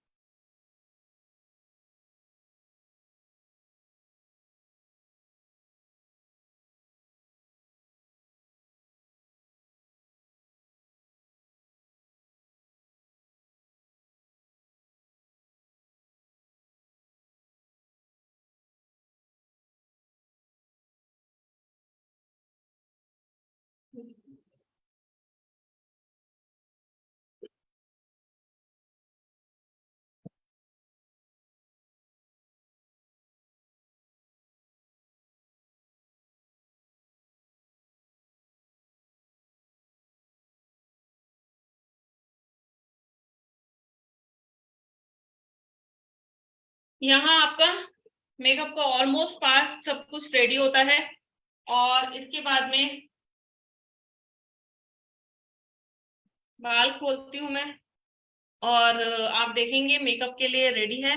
यहाँ आपका मेकअप का ऑलमोस्ट पार्ट सब कुछ रेडी होता है, और इसके बाद में बाल खोलती हूँ मैं, और आप देखेंगे मेकअप के लिए रेडी है।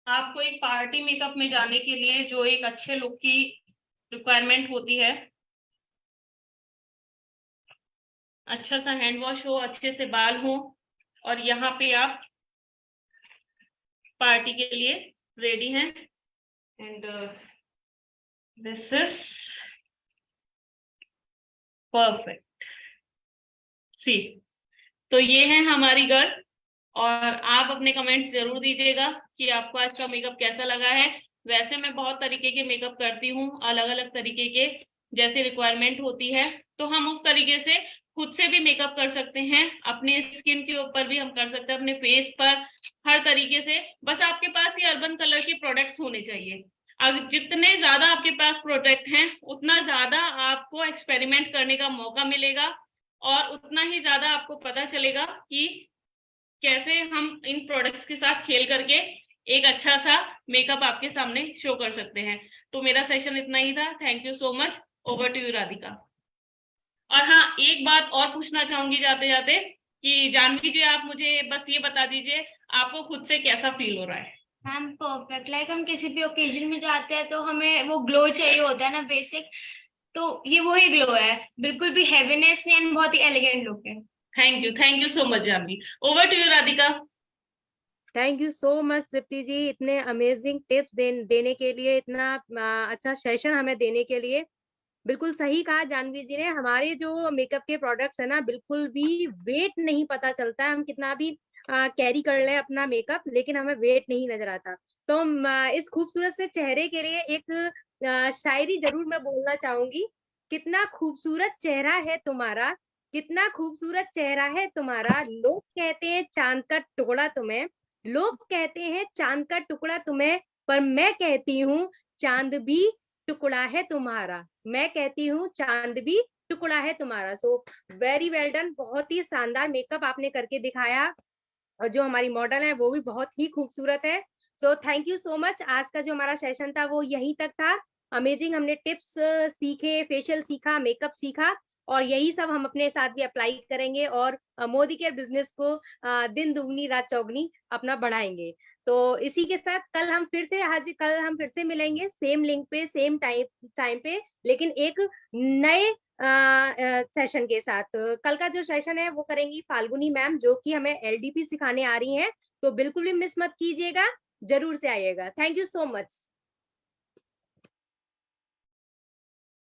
आपको एक पार्टी मेकअप में जाने के लिए जो एक अच्छे लुक की रिक्वायरमेंट होती है, अच्छा सा हैंड वॉश हो, अच्छे से बाल हो, और यहाँ पे आप पार्टी के लिए रेडी हैं। And this is perfect. See, तो ये है हमारी गर्ल, और आप अपने कमेंट्स जरूर दीजिएगा कि आपको आज का मेकअप कैसा लगा है। वैसे मैं बहुत तरीके के मेकअप करती हूँ, अलग अलग तरीके के, जैसे रिक्वायरमेंट होती है। तो हम उस तरीके से खुद से भी मेकअप कर सकते हैं, अपने स्किन के ऊपर भी हम कर सकते हैं, अपने फेस पर, हर तरीके से। बस आपके पास ये अर्बन कलर के प्रोडक्ट्स होने चाहिए। अब जितने ज्यादा आपके पास प्रोडक्ट हैं उतना ज्यादा आपको एक्सपेरिमेंट करने का मौका मिलेगा और उतना ही ज्यादा आपको पता चलेगा कि कैसे हम इन प्रोडक्ट्स के साथ खेल करके एक अच्छा सा मेकअप आपके सामने शो कर सकते हैं। तो मेरा सेशन इतना ही था। Thank you so much. Over to you Radhika. और हाँ, एक बात और पूछना चाहूंगी जाते जाते कि जानवी जी, आप मुझे बस ये बता दीजिए आपको खुद से कैसा फील हो रहा है? मैम परफेक्ट, लाइक हम किसी भी ओकेजन में जाते हैं तो हमें वो ग्लो चाहिए होता है ना बेसिक, तो ये वही ग्लो है, बिल्कुल भी हेवीनेस नहीं एंड बहुत ही एलिगेंट लुक है। Thank you so much Janvi. Over to you Radhika. Thank you so much Tripti ji, इतने अमेजिंग टिप्स देने के लिए, इतना अच्छा सेशन हमें देने के लिए। बिल्कुल सही कहा जानवी जी ने, हमारे जो मेकअप के प्रोडक्ट्स है ना, बिल्कुल भी वेट नहीं पता चलता है, हम कितना भी कैरी कर ले अपना मेकअप, लेकिन हमें वेट नहीं नजर आता। तो इस खूबसूरत से चेहरे के लिए एक शायरी जरूर मैं बोलना चाहूंगी। कितना खूबसूरत चेहरा है तुम्हारा, कितना खूबसूरत चेहरा है तुम्हारा, लोग कहते हैं चांद का टुकड़ा तुम्हें, लोग कहते हैं चांद का टुकड़ा तुम्हें, पर मैं कहती हूँ चांद भी टुकड़ा है तुम्हारा, मैं कहती हूँ चांद भी टुकड़ा है तुम्हारा। सो वेरी वेल डन, बहुत ही शानदार मेकअप आपने करके दिखाया और जो हमारी मॉडल है वो भी बहुत ही खूबसूरत है। सो थैंक यू सो मच। आज का जो हमारा सेशन था वो यहीं तक था। अमेजिंग, हमने टिप्स सीखे, फेशियल सीखा, मेकअप सीखा, और यही सब हम अपने साथ भी अप्लाई करेंगे और मोदी केयर बिजनेस को दिन दुगनी रात चौगनी अपना बढ़ाएंगे। तो इसी के साथ कल हम फिर से मिलेंगे सेम लिंक पे, सेम टाइम पे, लेकिन एक नए सेशन के साथ। कल का जो सेशन है वो करेंगी फाल्गुनी मैम, जो कि हमें एलडीपी सिखाने आ रही हैं, तो बिल्कुल भी मिस मत कीजिएगा, जरूर से आइएगा। Thank you so much.